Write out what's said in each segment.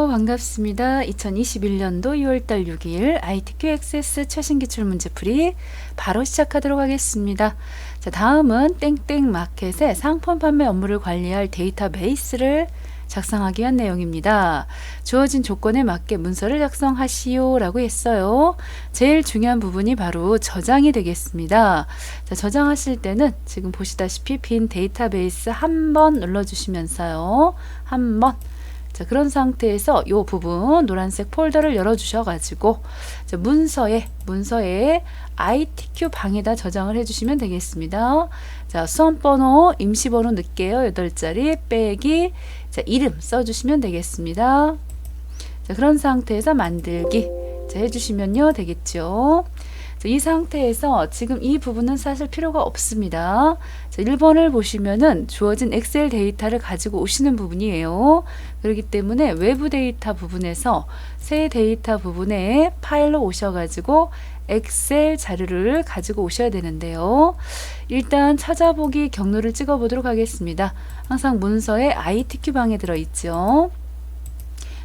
안녕하세요. 반갑습니다. 2021년도 2월달 6일 ITQ 액세스 최신 기출문제풀이 바로 시작하도록 하겠습니다. 자, 다음은 땡땡 마켓의 상품 판매 업무를 관리할 데이터베이스를 작성하기 위한 내용입니다. 주어진 조건에 맞게 문서를 작성하시오 라고 했어요. 제일 중요한 부분이 바로 저장이 되겠습니다. 자, 저장하실 때는 지금 보시다시피 빈 데이터베이스 한번 눌러주시면서요. 한번. 자, 그런 상태에서 이 부분 노란색 폴더를 열어주셔가지고 문서에 ITQ 방에다 저장을 해주시면 되겠습니다. 자, 수험번호, 임시번호 넣을게요. 8자리 빼기 자, 이름 써주시면 되겠습니다. 자, 그런 상태에서 만들기 자, 해주시면요 되겠죠. 자, 이 상태에서 지금 이 부분은 사실 필요가 없습니다. 자, 1번을 보시면은 주어진 엑셀 데이터를 가지고 오시는 부분이에요. 그렇기 때문에 외부 데이터 부분에서 새 데이터 부분에 파일로 오셔가지고 엑셀 자료를 가지고 오셔야 되는데요. 일단 찾아보기 경로를 찍어 보도록 하겠습니다. 항상 문서에 ITQ 방에 들어있죠.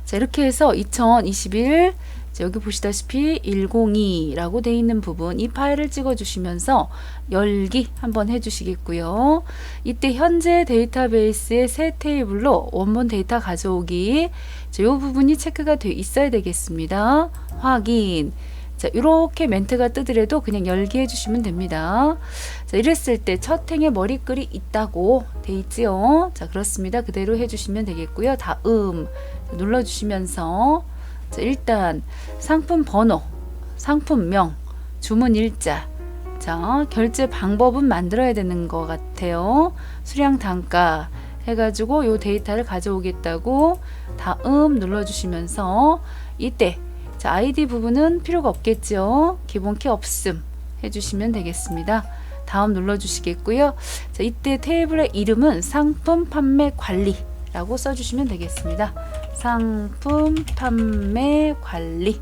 자, 이렇게 해서 2021 여기 보시다시피 102라고 되어 있는 부분 이 파일을 찍어 주시면서 열기 한번 해주시겠고요. 이때 현재 데이터베이스의 새 테이블로 원본 데이터 가져오기 이 부분이 체크가 되어 있어야 되겠습니다. 확인. 자, 이렇게 멘트가 뜨더라도 그냥 열기 해주시면 됩니다. 자, 이랬을 때 첫 행에 머리글이 있다고 돼 있지요. 자, 그렇습니다. 그대로 해주시면 되겠고요. 다음 눌러주시면서 자, 일단 상품 번호, 상품명, 주문 일자, 자, 결제 방법은 만들어야 되는 것 같아요. 수량 단가 해가지고 요 데이터를 가져오겠다고 다음 눌러주시면서 이때 자, 아이디 부분은 필요가 없겠죠. 기본키 없음 해주시면 되겠습니다. 다음 눌러주시겠고요. 자, 이때 테이블의 이름은 상품 판매 관리라고 써주시면 되겠습니다. 상품 판매 관리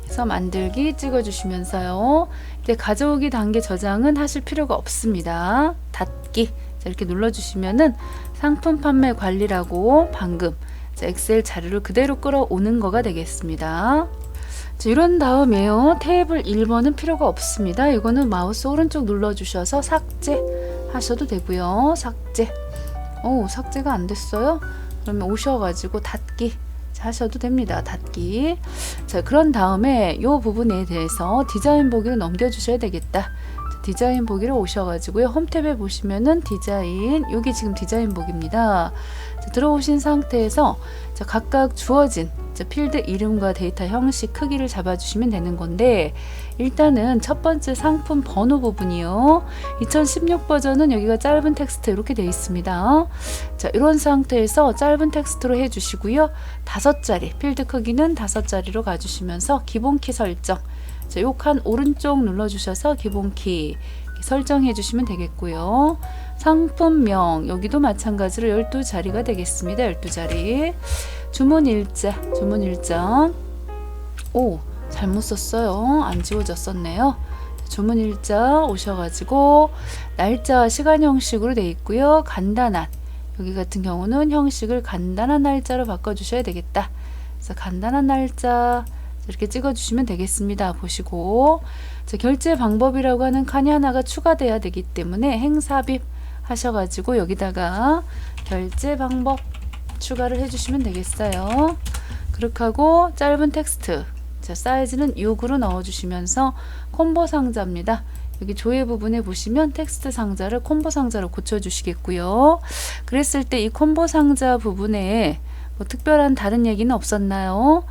해서 만들기 찍어주시면서요. 이제 가져오기 단계 저장은 하실 필요가 없습니다. 닫기 자, 이렇게 눌러주시면은 상품 판매 관리라고 방금 자, 엑셀 자료를 그대로 끌어오는 거가 되겠습니다. 자, 이런 다음에요. 테이블 1번은 필요가 없습니다. 이거는 마우스 오른쪽 눌러주셔서 삭제 하셔도 되고요. 삭제. 삭제가 안 됐어요? 그러면 오셔가지고 닫기 하셔도 됩니다. 닫기. 자, 그런 다음에 이 부분에 대해서 디자인 보기를 넘겨주셔야 되겠다. 디자인 보기를 오셔가지고요. 홈 탭에 보시면은 디자인, 여기 지금 디자인 보기입니다. 자, 들어오신 상태에서 자, 각각 주어진 자, 필드 이름과 데이터 형식 크기를 잡아주시면 되는 건데 일단은 첫 번째 상품 번호 부분이요. 2016 버전은 여기가 짧은 텍스트 이렇게 되어 있습니다. 자, 이런 상태에서 짧은 텍스트로 해주시고요. 5자리, 필드 크기는 5자리로 가주시면서 기본키 설정. 자, 요 칸 오른쪽 눌러주셔서 기본키 설정해 주시면 되겠고요. 상품명 여기도 마찬가지로 12자리가 되겠습니다. 12자리. 주문 일자 오 잘못 썼어요. 안 지워졌었네요. 주문 일자 오셔가지고 날짜 시간 형식으로 되어 있고요. 간단한 여기 같은 경우는 형식을 간단한 날짜로 바꿔주셔야 되겠다. 그래서 간단한 날짜 이렇게 찍어주시면 되겠습니다. 보시고 자, 결제 방법이라고 하는 칸이 하나가 추가돼야 되기 때문에 행사비 하셔가지고 여기다가 결제 방법 추가를 해주시면 되겠어요. 그렇게 하고 짧은 텍스트 자, 사이즈는 6으로 넣어주시면서 콤보 상자입니다. 여기 조회 부분에 보시면 텍스트 상자를 콤보 상자로 고쳐주시겠고요. 그랬을 때 이 콤보 상자 부분에 뭐 특별한 다른 얘기는 없었나요?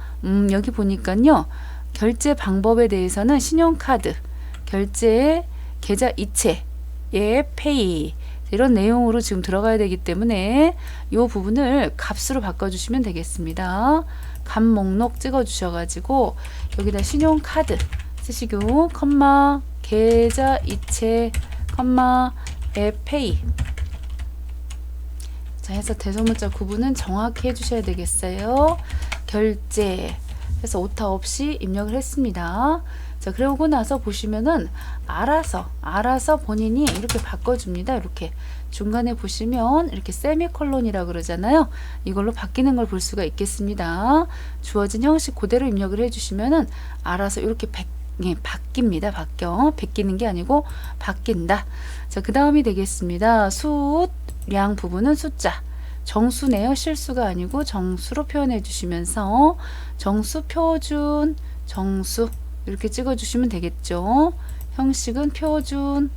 여기 보니까요. 결제 방법에 대해서는 신용카드, 결제, 계좌 이체, 페이 이런 내용으로 지금 들어가야 되기 때문에 이 부분을 값으로 바꿔주시면 되겠습니다. 값 목록 찍어주셔가지고 여기다 신용카드 쓰시고 컴마 계좌 이체 컴마 페이 자, 해서 대소문자 구분은 정확히 해주셔야 되겠어요. 결제 해서 오타 없이 입력을 했습니다. 자, 그러고 나서 보시면은 알아서 본인이 이렇게 바꿔줍니다. 이렇게 중간에 보시면 이렇게 세미콜론이라고 그러잖아요. 이걸로 바뀌는 걸 볼 수가 있겠습니다. 주어진 형식 그대로 입력을 해주시면은 알아서 이렇게 바뀝니다. 베끼는 게 아니고 바뀐다. 자, 그 다음이 되겠습니다. 수량 부분은 숫자. 정수네요. 실수가 아니고 정수로 표현해 주시면서 정수, 표준, 정수 이렇게 찍어 주시면 되겠죠. 형식은 표준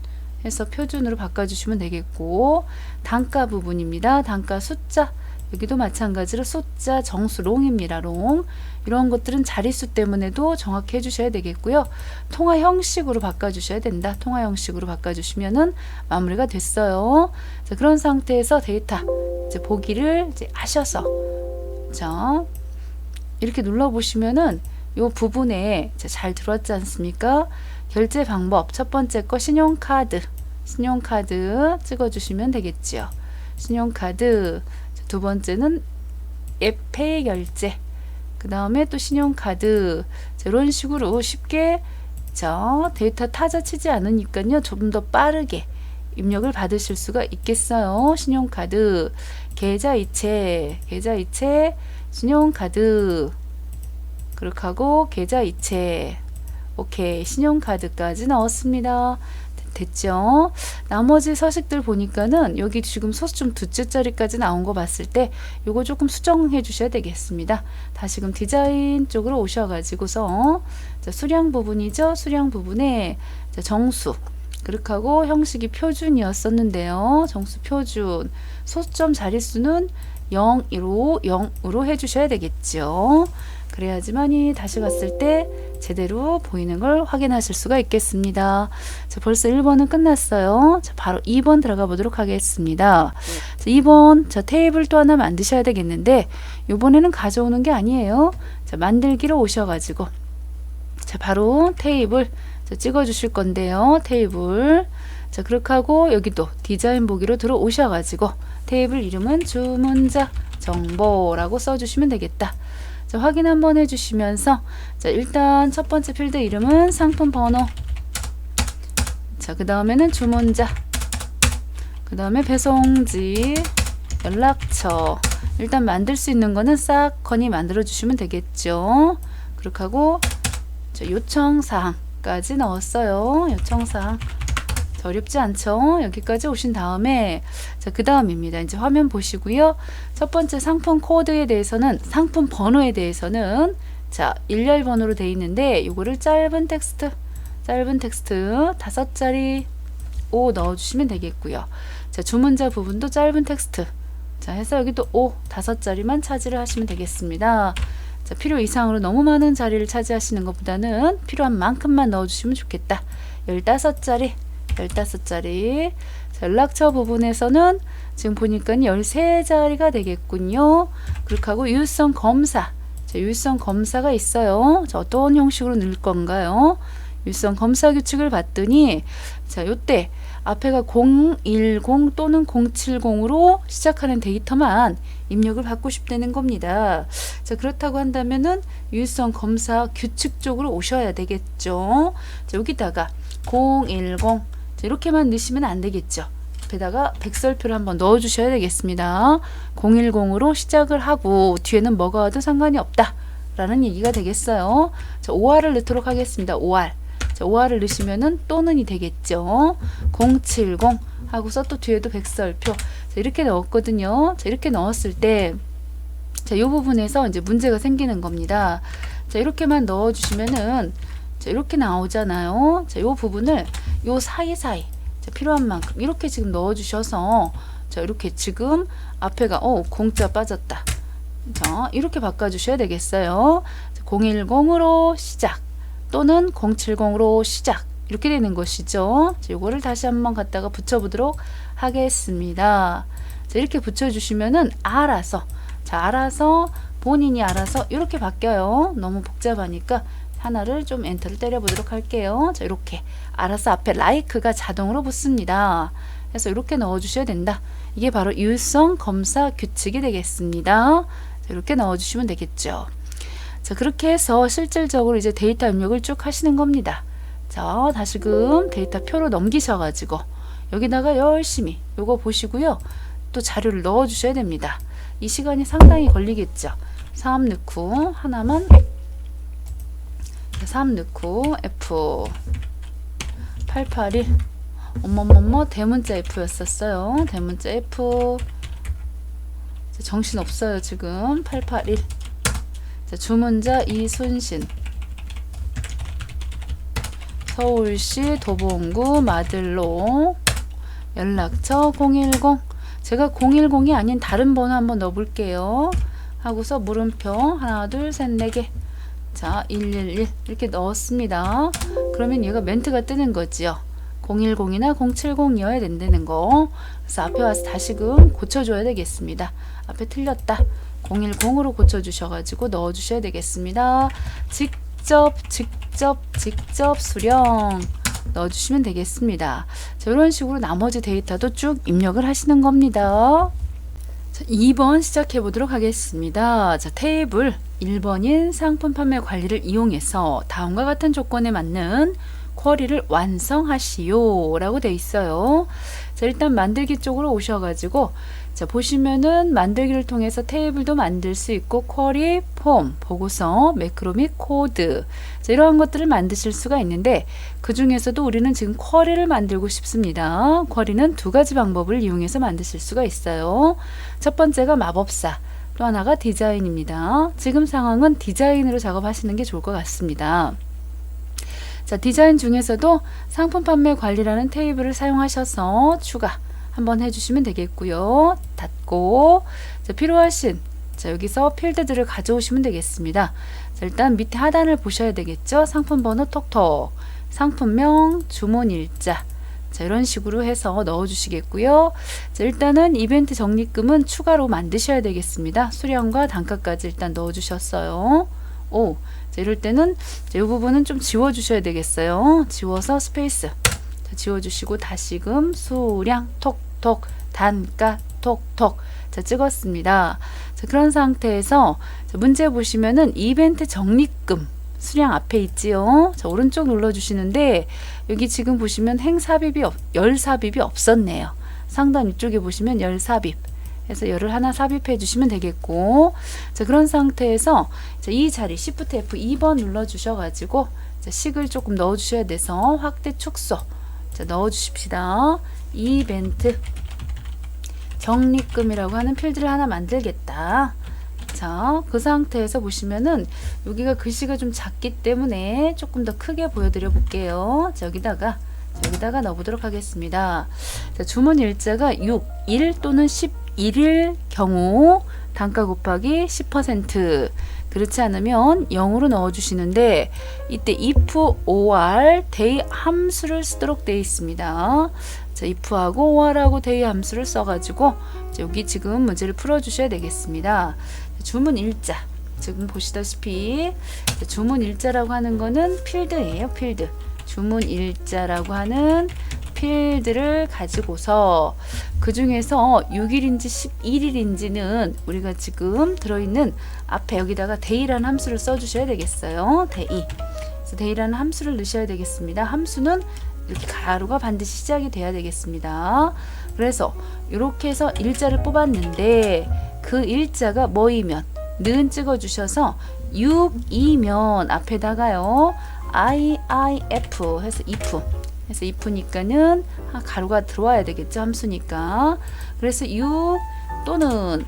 해서 표준으로 바꿔주시면 되겠고, 단가 부분입니다. 단가 숫자, 여기도 마찬가지로 숫자, 정수, 롱입니다. 롱. 이런 것들은 자릿수 때문에도 정확히 해주셔야 되겠고요. 통화 형식으로 바꿔주셔야 된다. 통화 형식으로 바꿔주시면은 마무리가 됐어요. 자, 그런 상태에서 데이터 이제 보기를 이제 하셔서, 자, 이렇게 눌러보시면은 요 부분에 잘 들어왔지 않습니까? 결제 방법 첫 번째 거 신용카드 찍어주시면 되겠지요. 신용카드. 두 번째는 앱페이 결제. 그 다음에 또 신용카드. 이런 식으로 쉽게 데이터 타자 치지 않으니까요. 좀 더 빠르게 입력을 받으실 수가 있겠어요. 신용카드, 계좌이체, 신용카드. 그렇게 하고 계좌이체. 오케이. 신용카드까지 넣었습니다. 됐죠? 나머지 서식들 보니까는 여기 지금 소수 좀 두째 자리까지 나온 거 봤을 때 요거 조금 수정해 주셔야 되겠습니다. 다시금 디자인 쪽으로 오셔가지고서 수량 부분이죠. 수량 부분에 정수. 그렇게 하고 형식이 표준이었었는데요. 정수 표준. 소수점 자릿수는 0으로 해주셔야 되겠죠. 그래야지만이 다시 갔을 때 제대로 보이는 걸 확인하실 수가 있겠습니다. 자, 벌써 1번은 끝났어요. 자, 바로 2번 들어가 보도록 하겠습니다. 자, 2번 테이블 또 하나 만드셔야 되겠는데 이번에는 가져오는 게 아니에요. 자, 만들기로 오셔가지고 자, 바로 테이블 찍어 주실 건데요. 테이블. 자, 그렇게 하고 여기도 디자인 보기로 들어오셔가지고 테이블 이름은 주문자 정보라고 써주시면 되겠다. 자, 확인 한번 해주시면서 자, 일단 첫 번째 필드 이름은 상품 번호. 자, 그 다음에는 주문자. 그 다음에 배송지, 연락처. 일단 만들 수 있는 거는 싹 건이 만들어 주시면 되겠죠. 그렇게 하고 자, 요청사항까지 넣었어요. 요청사항. 어렵지 않죠? 여기까지 오신 다음에 자, 그 다음입니다. 이제 화면 보시고요. 첫 번째 상품 코드에 대해서는 상품 번호에 대해서는 자, 일렬 번호로 되어 있는데 이거를 짧은 텍스트 5자리 5 넣어주시면 되겠고요. 자, 주문자 부분도 짧은 텍스트 자, 해서 여기도 5 5자리만 차지를 하시면 되겠습니다. 자, 필요 이상으로 너무 많은 자리를 차지하시는 것보다는 필요한 만큼만 넣어주시면 좋겠다. 15자리 자, 연락처 부분에서는 지금 보니까 13자리가 되겠군요. 그렇게 하고 유효성 검사. 자, 유효성 검사가 있어요. 자, 어떤 형식으로 넣을 건가요? 유효성 검사 규칙을 봤더니 자, 요때 앞에가 010 또는 070으로 시작하는 데이터만 입력을 받고 싶다는 겁니다. 자, 그렇다고 한다면은 유효성 검사 규칙 쪽으로 오셔야 되겠죠. 자, 여기다가 010 이렇게만 넣으시면 안 되겠죠. 앞에다가 백설표를 한번 넣어 주셔야 되겠습니다. 010으로 시작을 하고 뒤에는 뭐가 와도 상관이 없다 라는 얘기가 되겠어요. 자, OR을 넣도록 하겠습니다. OR. 자, OR을 넣으시면은 또는이 되겠죠. 070 하고서 또 뒤에도 백설표. 자, 이렇게 넣었거든요. 자, 이렇게 넣었을 때 자, 이 부분에서 이제 문제가 생기는 겁니다. 자, 이렇게만 넣어 주시면은 자, 이렇게 나오잖아요. 자, 이 부분을 요 사이사이 자, 필요한 만큼 이렇게 지금 넣어 주셔서 자, 이렇게 지금 앞에가 공짜 빠졌다. 자, 이렇게 바꿔 주셔야 되겠어요. 010으로 시작 또는 070으로 시작 이렇게 되는 것이죠. 자, 요거를 다시 한번 갖다가 붙여 보도록 하겠습니다. 자, 이렇게 붙여 주시면은 알아서 본인이 알아서 이렇게 바뀌어요. 너무 복잡하니까 하나를 좀 엔터를 때려 보도록 할게요. 자, 이렇게 알아서 앞에 like가 자동으로 붙습니다. 그래서 이렇게 넣어 주셔야 된다. 이게 바로 유효성 검사 규칙이 되겠습니다. 자, 이렇게 넣어 주시면 되겠죠. 자, 그렇게 해서 실질적으로 이제 데이터 입력을 쭉 하시는 겁니다. 자, 다시금 데이터 표로 넘기셔가지고 여기다가 열심히 요거 보시고요. 또 자료를 넣어 주셔야 됩니다. 이 시간이 상당히 걸리겠죠. 3 넣고 하나만 3 넣고 F 881 어머머머 대문자 F였었어요. 대문자 F 정신 없어요 지금. 881 자, 주문자 이순신 서울시 도봉구 마들로 연락처 010 제가 010이 아닌 다른 번호 한번 넣어 볼게요. 하고서 물음표 하나 둘 셋 네 개 자 111 이렇게 넣었습니다. 그러면 얘가 멘트가 뜨는 거지요. 010이나 070이어야 된다는 거. 그래서 앞에 와서 다시금 고쳐줘야 되겠습니다. 앞에 틀렸다. 010으로 고쳐주셔가지고 넣어주셔야 되겠습니다. 직접 수령 넣어주시면 되겠습니다. 자, 이런 식으로 나머지 데이터도 쭉 입력을 하시는 겁니다. 자, 2번 시작해 보도록 하겠습니다. 자, 테이블 1번인 상품 판매 관리를 이용해서 다음과 같은 조건에 맞는 쿼리를 완성하시오 라고 되어 있어요. 자, 일단 만들기 쪽으로 오셔가지고 자, 보시면은 만들기를 통해서 테이블도 만들 수 있고 쿼리, 폼, 보고서, 매크로 및 코드 자, 이러한 것들을 만드실 수가 있는데 그 중에서도 우리는 지금 쿼리를 만들고 싶습니다. 쿼리는 두 가지 방법을 이용해서 만드실 수가 있어요. 첫 번째가 마법사, 또 하나가 디자인입니다. 지금 상황은 디자인으로 작업하시는 게 좋을 것 같습니다. 자, 디자인 중에서도 상품 판매 관리라는 테이블을 사용하셔서 추가 한번 해주시면 되겠고요. 닫고 자, 필요하신 자, 여기서 필드들을 가져오시면 되겠습니다. 자, 일단 밑에 하단을 보셔야 되겠죠. 상품 번호 톡톡, 상품명, 주문일자 자, 이런 식으로 해서 넣어 주시겠고요. 자, 일단은 이벤트 적립금은 추가로 만드셔야 되겠습니다. 수량과 단가까지 일단 넣어 주셨어요. 오, 자, 이럴 때는 이 부분은 좀 지워 주셔야 되겠어요. 지워서 스페이스 자, 지워 주시고 다시금 수량 톡톡 단가 톡톡 자, 찍었습니다. 자, 그런 상태에서 자, 문제 보시면은 이벤트 적립금 수량 앞에 있지요. 자, 오른쪽 눌러 주시는데 여기 지금 보시면 열 삽입이 없었네요. 상단 위쪽에 보시면 열 삽입 해서 열을 하나 삽입해 주시면 되겠고 자, 그런 상태에서 자, 이 자리 Shift F2번 눌러 주셔가지고 자, 식을 조금 넣어 주셔야 돼서 확대 축소 자, 넣어 주십시다. 이벤트 적립금이라고 하는 필드를 하나 만들겠다. 자, 그 상태에서 보시면은 여기가 글씨가 좀 작기 때문에 조금 더 크게 보여드려 볼게요. 자, 여기다가 넣어 보도록 하겠습니다. 자, 주문 일자가 6, 1 또는 11일 경우 단가 곱하기 10% 그렇지 않으면 0으로 넣어 주시는데 이때 if or day 함수를 쓰도록 되어 있습니다. 자, if하고 or하고 day 함수를 써가지고 여기 지금 문제를 풀어 주셔야 되겠습니다. 주문 일자 지금 보시다시피 주문 일자라고 하는 거는 필드예요. 필드 주문 일자라고 하는 필드를 가지고서 그 중에서 6일인지 11일인지는 우리가 지금 들어있는 앞에 여기다가 day라는 함수를 써주셔야 되겠어요. day. 그래서 day라는 함수를 넣으셔야 되겠습니다. 함수는 이렇게 가로가 반드시 시작이 돼야 되겠습니다. 그래서 이렇게 해서 일자를 뽑았는데 그 일자가 뭐이면 는 찍어주셔서 6이면 앞에다가요 IIF 해서 if니까는 가로가 들어와야 되겠죠. 함수니까. 그래서 6 또는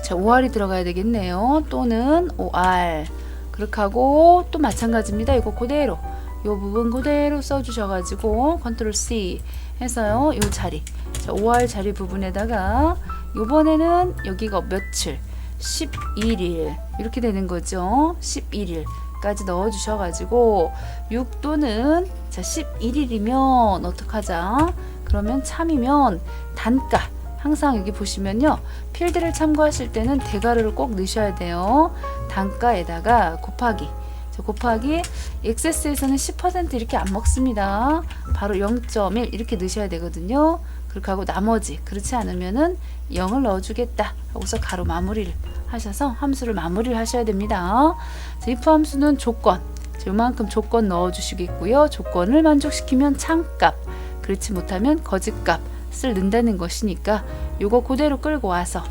자, OR이 들어가야 되겠네요. 또는 OR 그렇게 하고 또 마찬가지입니다. 이거 그대로 이 부분 그대로 써주셔가지고 컨트롤 C 해서요. 이 자리 자, OR 자리 부분에다가 요번에는 여기가 며칠 11일 이렇게 되는 거죠. 11일까지 넣어 주셔가지고 6 또는 자 11일이면 어떡하자 그러면 참이면 단가 항상 여기 보시면요 필드를 참고하실 때는 대괄호를 꼭 넣으셔야 돼요. 단가에다가 곱하기 자, 곱하기 액세스에서는 10% 이렇게 안 먹습니다. 바로 0.1 이렇게 넣으셔야 되거든요. 그렇게 하고 나머지 그렇지 않으면은 0을 넣어주겠다 하고서 가로 마무리를 하셔서 함수를 마무리를 하셔야 됩니다. 자, if 함수는 조건, 요만큼 조건 넣어 주시겠고요. 조건을 만족시키면 참값, 그렇지 못하면 거짓값을 넣는다는 것이니까 요거 그대로 끌고 와서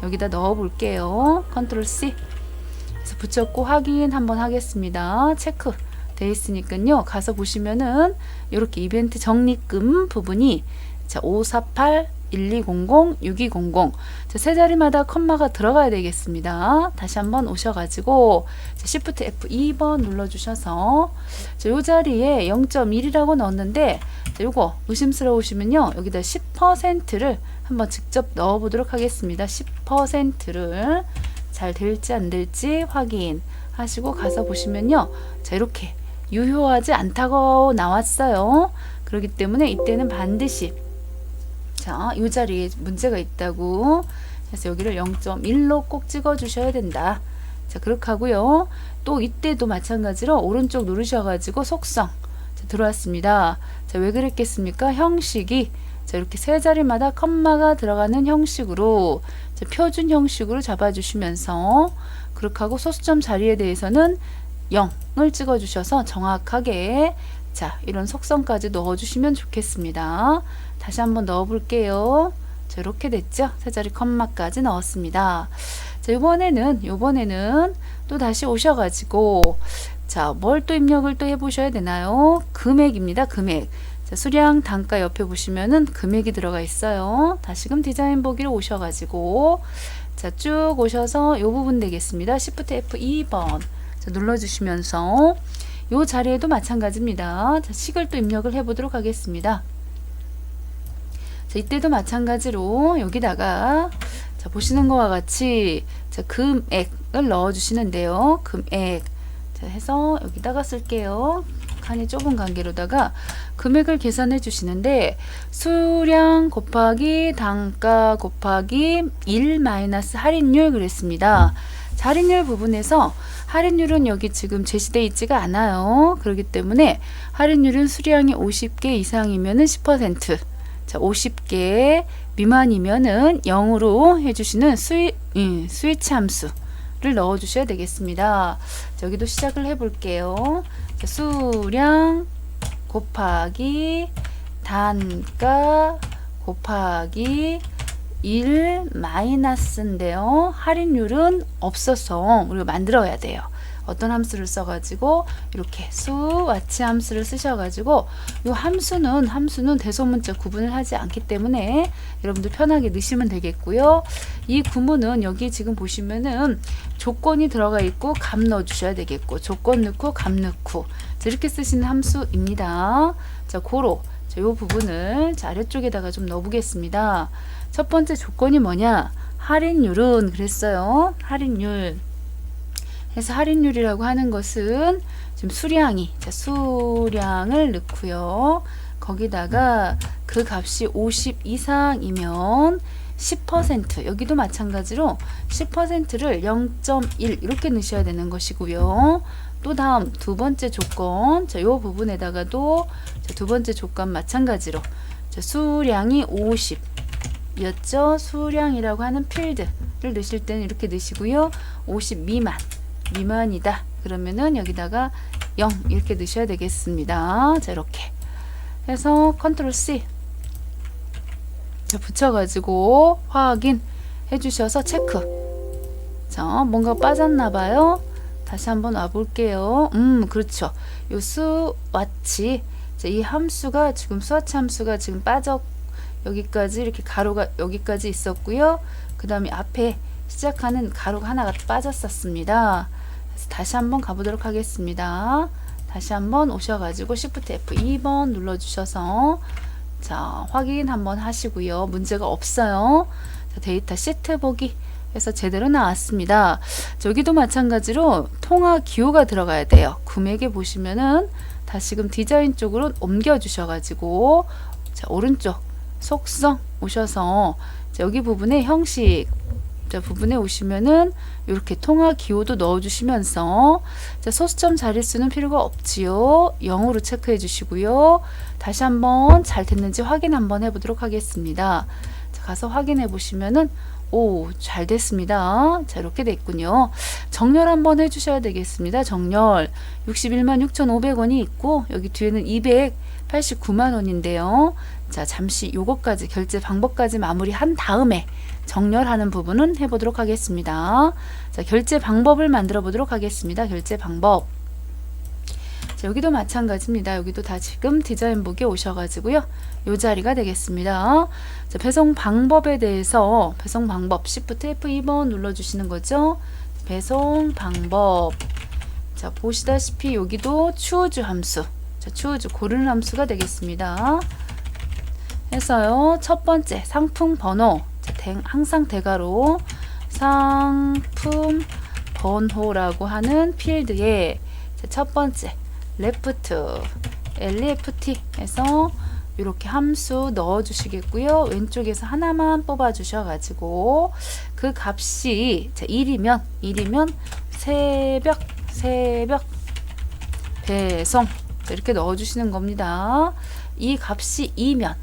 여기다 넣어 볼게요. 컨트롤 C. 그래서 붙였고 확인 한번 하겠습니다. 체크 돼 있으니까요. 가서 보시면은 이렇게 이벤트 적립금 부분이 자, 548 1200 6200 세 자리마다 컴마가 들어가야 되겠습니다. 다시 한번 오셔가지고 Shift F2번 눌러주셔서 이 자리에 0.1이라고 넣었는데 요거 의심스러우시면요 여기다 10%를 한번 직접 넣어 보도록 하겠습니다. 10%를 잘 될지 안 될지 확인하시고 가서 보시면요 자 이렇게 유효하지 않다고 나왔어요. 그렇기 때문에 이때는 반드시 자, 이 자리에 문제가 있다고 해서 여기를 0.1로 꼭 찍어 주셔야 된다. 자, 그렇게 하고요. 또 이때도 마찬가지로 오른쪽 누르셔가지고 속성 자, 들어왔습니다. 자, 왜 그랬겠습니까? 형식이 자, 이렇게 세 자리마다 컴마가 들어가는 형식으로 자, 표준 형식으로 잡아주시면서 그렇게 하고 소수점 자리에 대해서는 0을 찍어 주셔서 정확하게 자, 이런 속성까지 넣어주시면 좋겠습니다. 다시 한번 넣어 볼게요. 자, 이렇게 됐죠? 세 자리 컴마까지 넣었습니다. 자, 요번에는 또 다시 오셔가지고, 자, 뭘 또 입력을 또 해보셔야 되나요? 금액입니다. 금액. 자, 수량, 단가 옆에 보시면은 금액이 들어가 있어요. 다시금 디자인 보기로 오셔가지고, 자, 쭉 오셔서 요 부분 되겠습니다. Shift F2번. 자, 눌러주시면서, 요 자리에도 마찬가지입니다. 자, 식을 또 입력을 해보도록 하겠습니다. 자, 이때도 마찬가지로 여기다가 자, 보시는 것과 같이 자, 금액을 넣어 주시는데요. 금액 자, 해서 여기다가 쓸게요. 칸이 좁은 관계로다가 금액을 계산해 주시는데 수량 곱하기 단가 곱하기 1 마이너스 할인율 그랬습니다. 자, 할인율 부분에서 할인율은 여기 지금 제시되어 있지가 않아요. 그렇기 때문에 할인율은 수량이 50개 이상이면은 10%, 자, 50개 미만이면은 0으로 해주시는 스위치 함수를 넣어 주셔야 되겠습니다. 자, 여기도 시작을 해 볼게요. 자, 수량 곱하기 단가 곱하기 1 마이너스인데요. 할인율은 없어서 우리가 만들어야 돼요. 어떤 함수를 써가지고 이렇게 수와치 함수를 쓰셔가지고 이 함수는 대소문자 구분을 하지 않기 때문에 여러분들 편하게 넣으시면 되겠고요. 이 구문은 여기 지금 보시면은 조건이 들어가 있고 값 넣어 주셔야 되겠고 조건 넣고 값 넣고 이렇게 쓰시는 함수입니다. 자, 고로 이 부분을 자, 아래쪽에다가 좀 넣어 보겠습니다. 첫 번째 조건이 뭐냐? 할인율은 그랬어요. 할인율. 그래서 할인율이라고 하는 것은 지금 수량이 자, 수량을 넣고요. 거기다가 그 값이 50 이상이면 10% 여기도 마찬가지로 10%를 0.1 이렇게 넣으셔야 되는 것이고요. 또 다음 두 번째 조건 자, 요 부분에다가도 자, 두 번째 조건 마찬가지로 자, 수량이 50 였죠. 수량이라고 하는 필드를 넣으실 때는 이렇게 넣으시고요. 50 미만이다. 그러면은 여기다가 0 이렇게 넣으셔야 되겠습니다. 자, 이렇게 해서 컨트롤 C 자, 붙여가지고 확인 해주셔서 체크. 자, 뭔가 빠졌나봐요. 다시 한번 와볼게요. 그렇죠. 요 수와치 이 함수가 지금 수와치 함수가 지금 여기까지 이렇게 가로가 여기까지 있었고요. 그 다음에 앞에 시작하는 가로가 하나가 빠졌었습니다. 그래서 다시 한번 가보도록 하겠습니다. 다시 한번 오셔가지고 Shift F2번 눌러주셔서 자, 확인 한번 하시고요. 문제가 없어요. 자, 데이터 시트 보기 해서 제대로 나왔습니다. 여기도 마찬가지로 통화 기호가 들어가야 돼요. 금액에 보시면은 다시금 디자인 쪽으로 옮겨 주셔가지고 자, 오른쪽 속성 오셔서 자, 여기 부분에 형식 자, 부분에 오시면은 이렇게 통화 기호도 넣어 주시면서 자, 소수점 자릿수는 필요가 없지요. 0으로 체크해 주시고요. 다시 한번 잘 됐는지 확인 한번 해 보도록 하겠습니다. 자, 가서 확인해 보시면은 오, 잘 됐습니다. 자, 이렇게 됐군요. 정렬 한번 해주셔야 되겠습니다. 정렬 61만 6,500원이 있고 여기 뒤에는 289만 원인데요. 자, 잠시 요거까지 결제 방법까지 마무리한 다음에 정렬하는 부분은 해보도록 하겠습니다. 자, 결제 방법을 만들어 보도록 하겠습니다. 결제 방법. 자, 여기도 마찬가지입니다. 여기도 다 지금 디자인북에 오셔가지고요. 요 자리가 되겠습니다. 자, 배송 방법에 대해서 배송 방법 Shift F2번 눌러주시는 거죠. 배송 방법. 자, 보시다시피 여기도 choose 함수. 자, choose 고르는 함수가 되겠습니다. 해서요. 첫 번째 상품 번호. 자, 항상 대괄호 상품 번호라고 하는 필드에 첫 번째 left, left 해서 이렇게 함수 넣어 주시겠고요. 왼쪽에서 하나만 뽑아 주셔 가지고 그 값이 1이면 새벽 배송 이렇게 넣어 주시는 겁니다. 이 값이 2면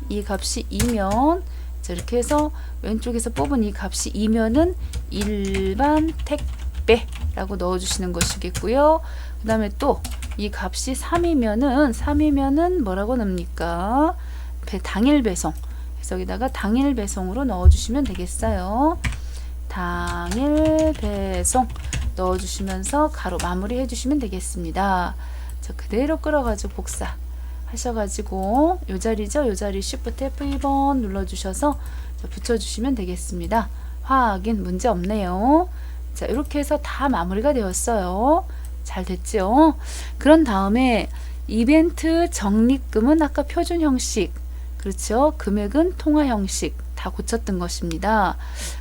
이렇게 해서 왼쪽에서 뽑은 이 값이 2면은 일반 택배라고 넣어 주시는 것이겠고요. 그 다음에 또 이 값이 3이면은 뭐라고 넣습니까? 당일 배송. 그래서 여기다가 당일 배송으로 넣어 주시면 되겠어요. 당일 배송 넣어 주시면서 가로 마무리 해 주시면 되겠습니다. 자, 그대로 끌어가지고 복사 하셔가지고 요 자리죠. 요 자리 Shift F2번 눌러주셔서 붙여주시면 되겠습니다. 확인 문제 없네요. 자, 이렇게 해서 다 마무리가 되었어요. 잘 됐죠? 그런 다음에 이벤트 적립금은 아까 표준 형식, 그렇죠? 금액은 통화 형식 다 고쳤던 것입니다.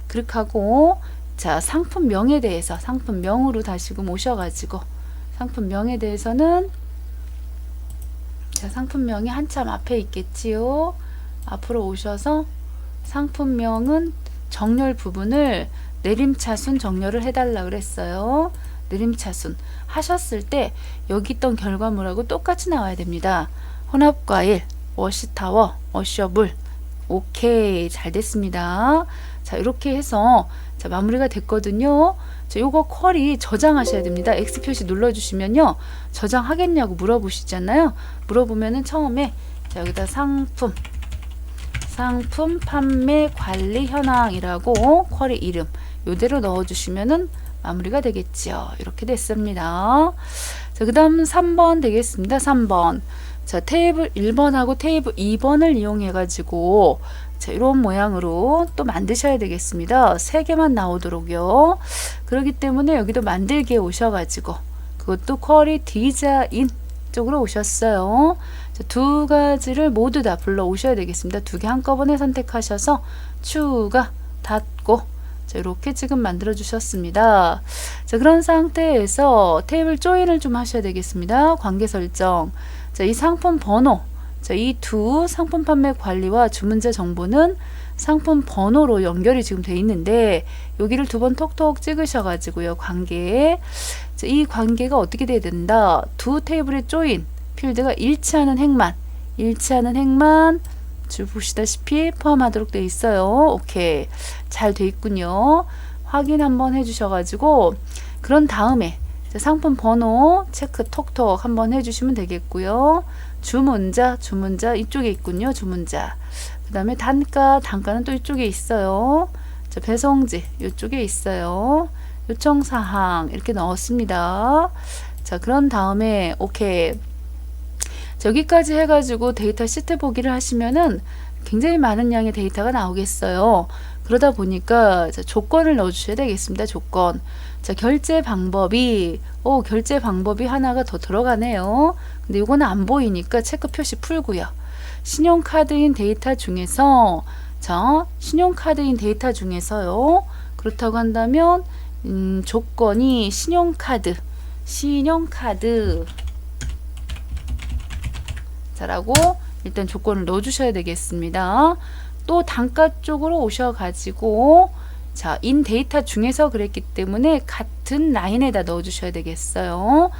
그렇게 하고 자, 상품명에 대해서 상품명으로 다시금 오셔가지고 상품명에 대해서는 자, 상품명이 한참 앞에 있겠지요. 앞으로 오셔서 상품명은 정렬 부분을 내림차순 정렬을 해달라 그랬어요. 내림차순 하셨을 때 여기 있던 결과물하고 똑같이 나와야 됩니다. 혼합과일, 워시타워, 워셔블. 오케이, 잘 됐습니다. 자, 이렇게 해서 자, 마무리가 됐거든요. 자, 요거 쿼리 저장하셔야 됩니다. X 표시 눌러주시면요. 저장하겠냐고 물어보시잖아요. 물어보면은 처음에 자, 여기다 상품 판매 관리 현황이라고 쿼리 이름 요대로 넣어주시면은 마무리가 되겠죠. 이렇게 됐습니다. 자, 그 다음 3번 되겠습니다. 3번. 자, 테이블 1번하고 테이블 2번을 이용해 가지고 자, 이런 모양으로 또 만드셔야 되겠습니다. 3개만 나오도록요. 그렇기 때문에 여기도 만들기에 오셔가지고 그것도 쿼리 디자인 쪽으로 오셨어요. 자, 두 가지를 모두 다 불러 오셔야 되겠습니다. 2개 한꺼번에 선택하셔서 추가 닫고 자, 이렇게 지금 만들어 주셨습니다. 자, 그런 상태에서 테이블 조인을 좀 하셔야 되겠습니다. 관계 설정. 자, 이 상품 번호. 자, 이 두 상품 판매 관리와 주문자 정보는 상품 번호로 연결이 지금 돼 있는데 여기를 2번 톡톡 찍으셔 가지고요. 관계에 자, 이 관계가 어떻게 돼야 된다. 두 테이블의 조인 필드가 일치하는 행만 보시다시피 포함하도록 되어 있어요. 오케이, 잘 돼 있군요. 확인 한번 해주셔가지고 그런 다음에 상품 번호 체크 톡톡 한번 해주시면 되겠고요. 주문자 이쪽에 있군요. 주문자. 그 다음에 단가는 또 이쪽에 있어요. 자, 배송지 이쪽에 있어요. 요청사항 이렇게 넣었습니다. 자, 그런 다음에 오케이. 자, 여기까지 해가지고 데이터 시트 보기를 하시면은 굉장히 많은 양의 데이터가 나오겠어요. 그러다 보니까 자, 조건을 넣어주셔야 되겠습니다. 조건. 자, 결제 방법이 하나가 더 들어가네요. 근데 이거는 안 보이니까 체크 표시 풀고요. 신용카드인 데이터 중에서 그렇다고 한다면 조건이 신용카드 자라고 일단 조건을 넣어주셔야 되겠습니다. 또 단가 쪽으로 오셔가지고 자, 인 데이터 중에서 그랬기 때문에 같은 라인에다 넣어주셔야 되겠어요.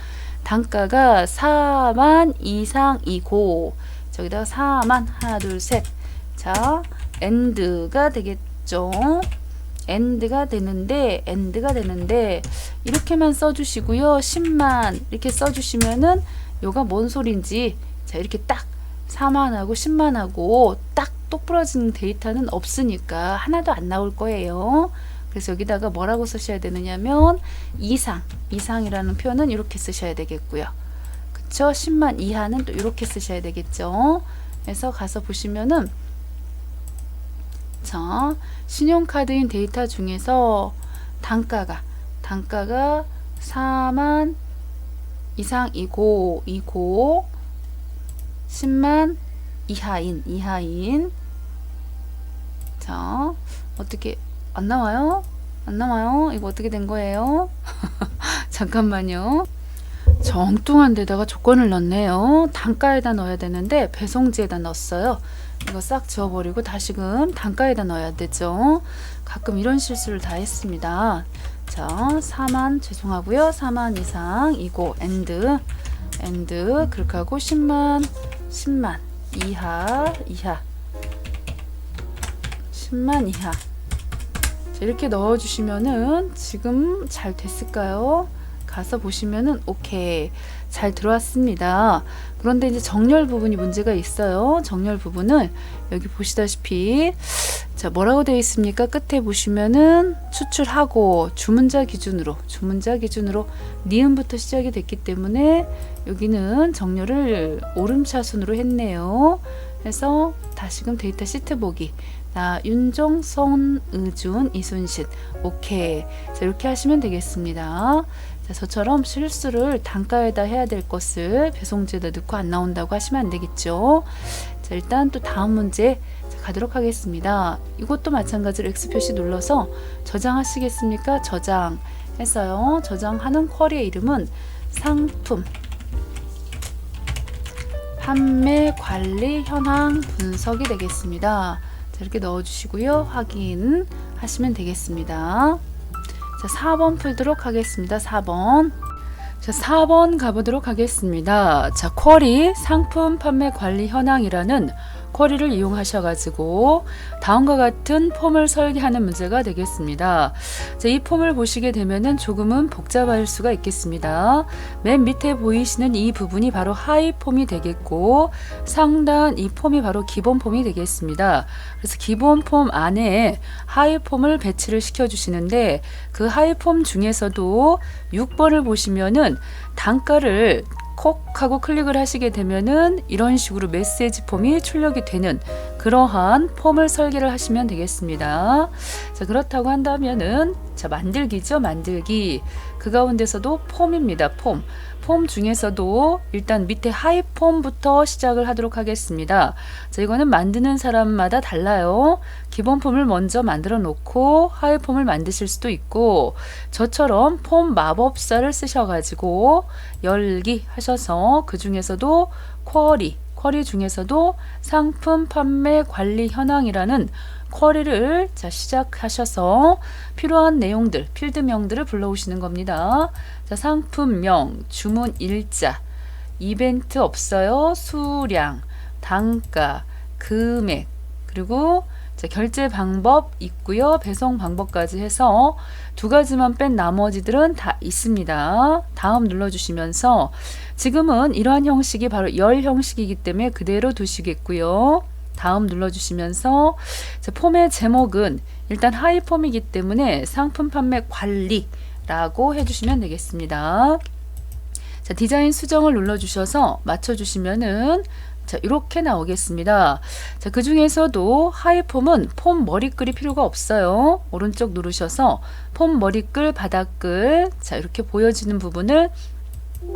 단가가 4만 이상이고 저기다가 4만 하나 둘 셋. 자, 엔드가 되겠죠. end가 되는데 이렇게만 써주시고요. 10만 이렇게 써주시면은 요가 뭔 소린지 자 이렇게 딱 4만하고 10만하고 딱 똑부러진 데이터는 없으니까 하나도 안 나올 거예요. 그래서 여기다가 뭐라고 쓰셔야 되느냐면 이상이라는 표현은 이렇게 쓰셔야 되겠고요. 그쵸? 10만 이하는 또 이렇게 쓰셔야 되겠죠. 그래서 가서 보시면은 자, 신용카드인 데이터 중에서 단가가 4만 이상이고 10만 이하인 자 어떻게 안 나와요? 이거 어떻게 된 거예요? 잠깐만요. 저 엉뚱한 데다가 조건을 넣었네요. 단가에다 넣어야 되는데 배송지에다 넣었어요. 이거 싹 지워버리고 다시금 단가에다 넣어야 되죠. 가끔 이런 실수를 다 했습니다. 자 4만 죄송하고요. 4만 이상이고 end 그렇게 하고 10만 이하 10만 이하 자, 이렇게 넣어주시면은 지금 잘 됐을까요? 가서 보시면은 오케이 잘 들어왔습니다. 그런데 이제 정렬 부분이 문제가 있어요. 정렬 부분을 여기 보시다시피 자 뭐라고 되어 있습니까? 끝에 보시면은 추출하고 주문자 기준으로 니은부터 시작이 됐기 때문에 여기는 정렬을 오름차순으로 했네요. 그래서 다시금 데이터 시트 보기 윤종, 손의준, 이순신 오케이 자 이렇게 하시면 되겠습니다. 자, 저처럼 실수를 단가에다 해야 될 것을 배송지에다 넣고 안 나온다고 하시면 안 되겠죠. 자 일단 또 다음 문제 가도록 하겠습니다. 이것도 마찬가지로 X 표시 눌러서 저장하시겠습니까? 저장했어요. 저장하는 쿼리의 이름은 상품 판매 관리 현황 분석이 되겠습니다. 자, 이렇게 넣어주시고요. 확인하시면 되겠습니다. 자, 4번 풀도록 하겠습니다. 4번. 자, 4번 가보도록 하겠습니다. 자, 쿼리 상품 판매 관리 현황이라는 쿼리를 이용하셔가지고 다음과 같은 폼을 설계하는 문제가 되겠습니다. 자, 이 폼을 보시게 되면은 조금은 복잡할 수가 있겠습니다. 맨 밑에 보이시는 이 부분이 바로 하위 폼이 되겠고 상단 이 폼이 바로 기본 폼이 되겠습니다. 그래서 기본 폼 안에 하위 폼을 배치를 시켜 주시는데 그 하위 폼 중에서도 6번을 보시면은 단가를 콕 하고 클릭을 하시게 되면은 이런 식으로 메시지 폼이 출력이 되는 그러한 폼을 설계를 하시면 되겠습니다. 자, 그렇다고 한다면은 자, 만들기죠. 만들기. 그 가운데서도 폼입니다. 폼 중에서도 일단 밑에 하위 폼부터 시작을 하도록 하겠습니다. 자, 이거는 만드는 사람마다 달라요. 기본 폼을 먼저 만들어 놓고 하위 폼을 만드실 수도 있고 저처럼 폼 마법사를 쓰셔가지고 열기 하셔서 그 중에서도 쿼리 중에서도 상품 판매 관리 현황이라는 쿼리를 자 시작하셔서 필요한 내용들, 필드명들을 불러오시는 겁니다. 자, 상품명, 주문 일자, 이벤트 없어요, 수량, 단가, 금액, 그리고 자, 결제 방법 있고요. 배송 방법까지 해서 두 가지만 뺀 나머지들은 다 있습니다. 다음 눌러주시면서 지금은 이러한 형식이 바로 열 형식이기 때문에 그대로 두시겠고요. 다음 눌러주시면서 자, 폼의 제목은 일단 하위 폼이기 때문에 상품 판매 관리라고 해주시면 되겠습니다. 자, 디자인 수정을 눌러주셔서 맞춰주시면은 자, 이렇게 나오겠습니다. 자, 그 중에서도 하위 폼은 폼 머리글이 필요가 없어요. 오른쪽 누르셔서 폼 머리글, 바닥글 자, 이렇게 보여지는 부분을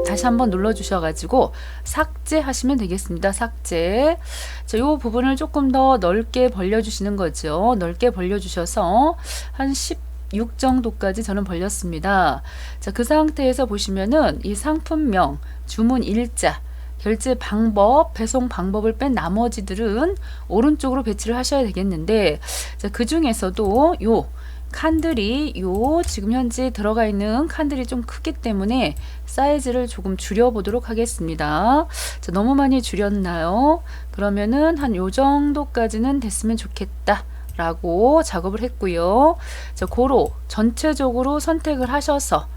다시 한번 눌러 주셔가지고 삭제하시면 되겠습니다. 삭제. 자, 이 부분을 조금 더 넓게 벌려주시는 거죠. 넓게 벌려주셔서 한 16 정도까지 저는 벌렸습니다. 자, 그 상태에서 보시면은 이 상품명, 주문 일자, 결제 방법, 배송 방법을 뺀 나머지들은 오른쪽으로 배치를 하셔야 되겠는데 자, 그 중에서도 요 칸들이 지금 현재 들어가 있는 칸들이 좀 크기 때문에 사이즈를 조금 줄여 보도록 하겠습니다. 자, 너무 많이 줄였나요? 그러면은 한 요 정도까지는 됐으면 좋겠다. 라고 작업을 했고요. 자, 고로 전체적으로 선택을 하셔서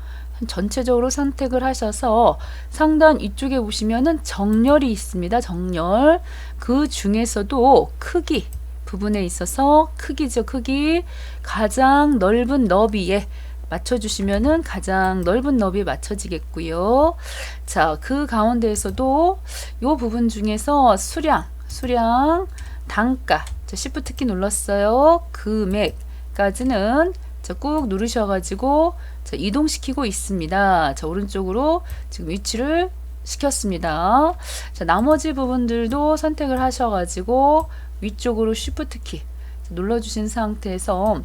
상단 이쪽에 보시면은 정렬이 있습니다. 정렬. 그 중에서도 크기 부분에 있어서 크기죠. 크기 가장 넓은 너비에 맞춰주시면은 가장 넓은 너비에 맞춰지겠고요. 자, 그 가운데에서도 요 부분 중에서 수량, 단가, 자, Shift 키 눌렀어요. 금액까지는 자, 꾹 누르셔가지고 자, 이동시키고 있습니다. 자, 오른쪽으로 지금 위치를 시켰습니다. 자, 나머지 부분들도 선택을 하셔가지고 위쪽으로 Shift 키 눌러주신 상태에서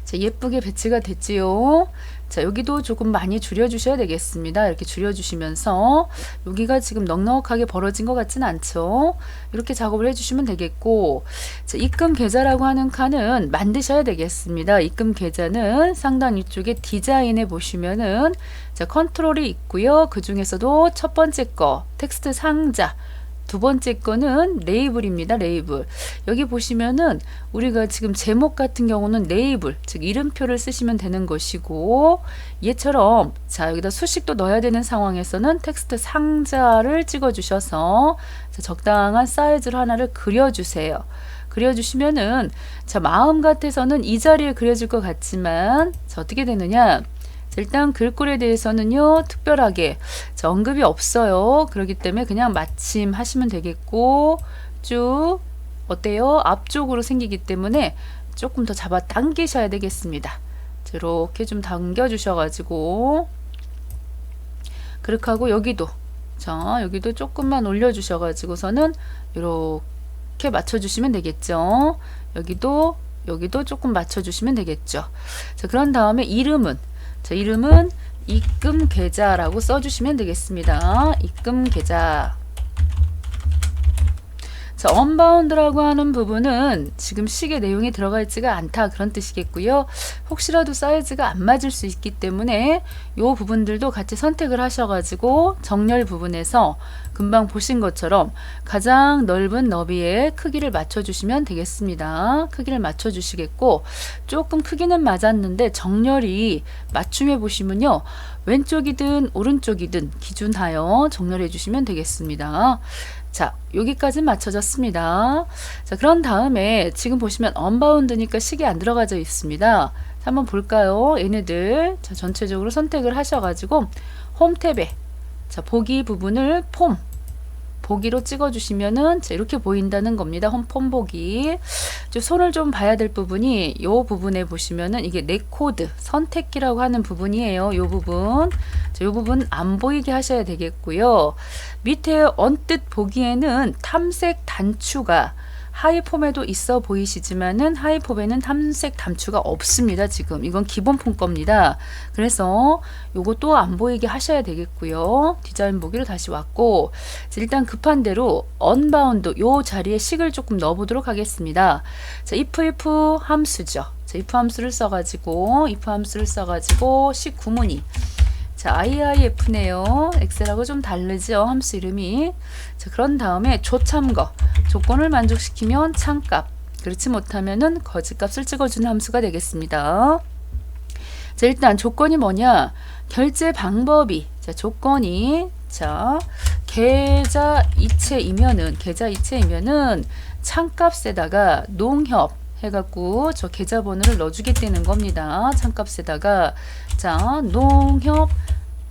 자, 예쁘게 배치가 됐지요. 자, 여기도 조금 많이 줄여주셔야 되겠습니다. 이렇게 줄여주시면서 여기가 지금 넉넉하게 벌어진 것 같지는 않죠. 이렇게 작업을 해주시면 되겠고, 자, 입금 계좌라고 하는 칸은 만드셔야 되겠습니다. 입금 계좌는 상단 위쪽에 디자인에 보시면은 자, 컨트롤이 있고요. 그 중에서도 첫 번째 거 텍스트 상자, 두 번째 거는 레이블입니다. 레이블. 여기 보시면은 우리가 지금 제목 같은 경우는 레이블, 즉 이름표를 쓰시면 되는 것이고, 얘처럼 자, 여기다 수식도 넣어야 되는 상황에서는 텍스트 상자를 찍어 주셔서 적당한 사이즈로 하나를 그려주세요. 그려주시면은 자, 마음 같아서는 이 자리에 그려질 것 같지만 자, 어떻게 되느냐, 일단 글꼴에 대해서는요 특별하게 언급이 없어요. 그렇기 때문에 그냥 마침 하시면 되겠고, 쭉 어때요? 앞쪽으로 생기기 때문에 조금 더 잡아 당기셔야 되겠습니다. 이렇게 좀 당겨 주셔가지고, 그렇게 하고 여기도 자, 여기도 조금만 올려 주셔가지고서는 이렇게 맞춰 주시면 되겠죠. 여기도 조금 맞춰 주시면 되겠죠. 자, 그런 다음에 이름은 입금 계좌라고 써주시면 되겠습니다. 입금 계좌. 자, 언바운드라고 하는 부분은 지금 시계 내용이 들어가 있지가 않다, 그런 뜻이겠고요. 혹시라도 사이즈가 안 맞을 수 있기 때문에 요 부분들도 같이 선택을 하셔가지고 정렬 부분에서 금방 보신 것처럼 가장 넓은 너비의 크기를 맞춰주시면 되겠습니다. 크기를 맞춰주시겠고, 조금 크기는 맞았는데 정렬이 맞춤해 보시면요, 왼쪽이든 오른쪽이든 기준하여 정렬해 주시면 되겠습니다. 자, 여기까지 맞춰졌습니다. 자, 그런 다음에 지금 보시면 언바운드니까 시계 안 들어가져 있습니다. 자, 한번 볼까요? 얘네들 자, 전체적으로 선택을 하셔가지고 홈 탭에 자, 보기 부분을 폼 보기로 찍어주시면은 자, 이렇게 보인다는 겁니다. 홈 보기. 손을 좀 봐야 될 부분이 이 부분에 보시면은 이게 네코드 선택기라고 하는 부분이에요. 이 부분. 자, 이 부분 안 보이게 하셔야 되겠고요. 밑에 언뜻 보기에는 탐색 단추가 하이폼에도 있어 보이시지만은 하이폼에는 탐색 단추가 없습니다. 지금 이건 기본품 겁니다. 그래서 요것도 안 보이게 하셔야 되겠고요. 디자인 보기로 다시 왔고, 일단 급한 대로 언바운드 요 자리에 식을 조금 넣어 보도록 하겠습니다. 자, if 함수죠. 자, if 함수를 써가지고 식 구문이 자, IIF네요. 엑셀하고 좀 다르죠, 함수 이름이. 자, 그런 다음에 조참거 조건을 만족시키면 참값, 그렇지 못하면은 거짓값을 찍어주는 함수가 되겠습니다. 자, 일단 조건이 뭐냐, 결제 방법이 자, 조건이 자, 계좌 이체이면은 참값에다가 농협 해갖고 저 계좌번호를 넣어주겠다는 겁니다. 참값에다가 자, 농협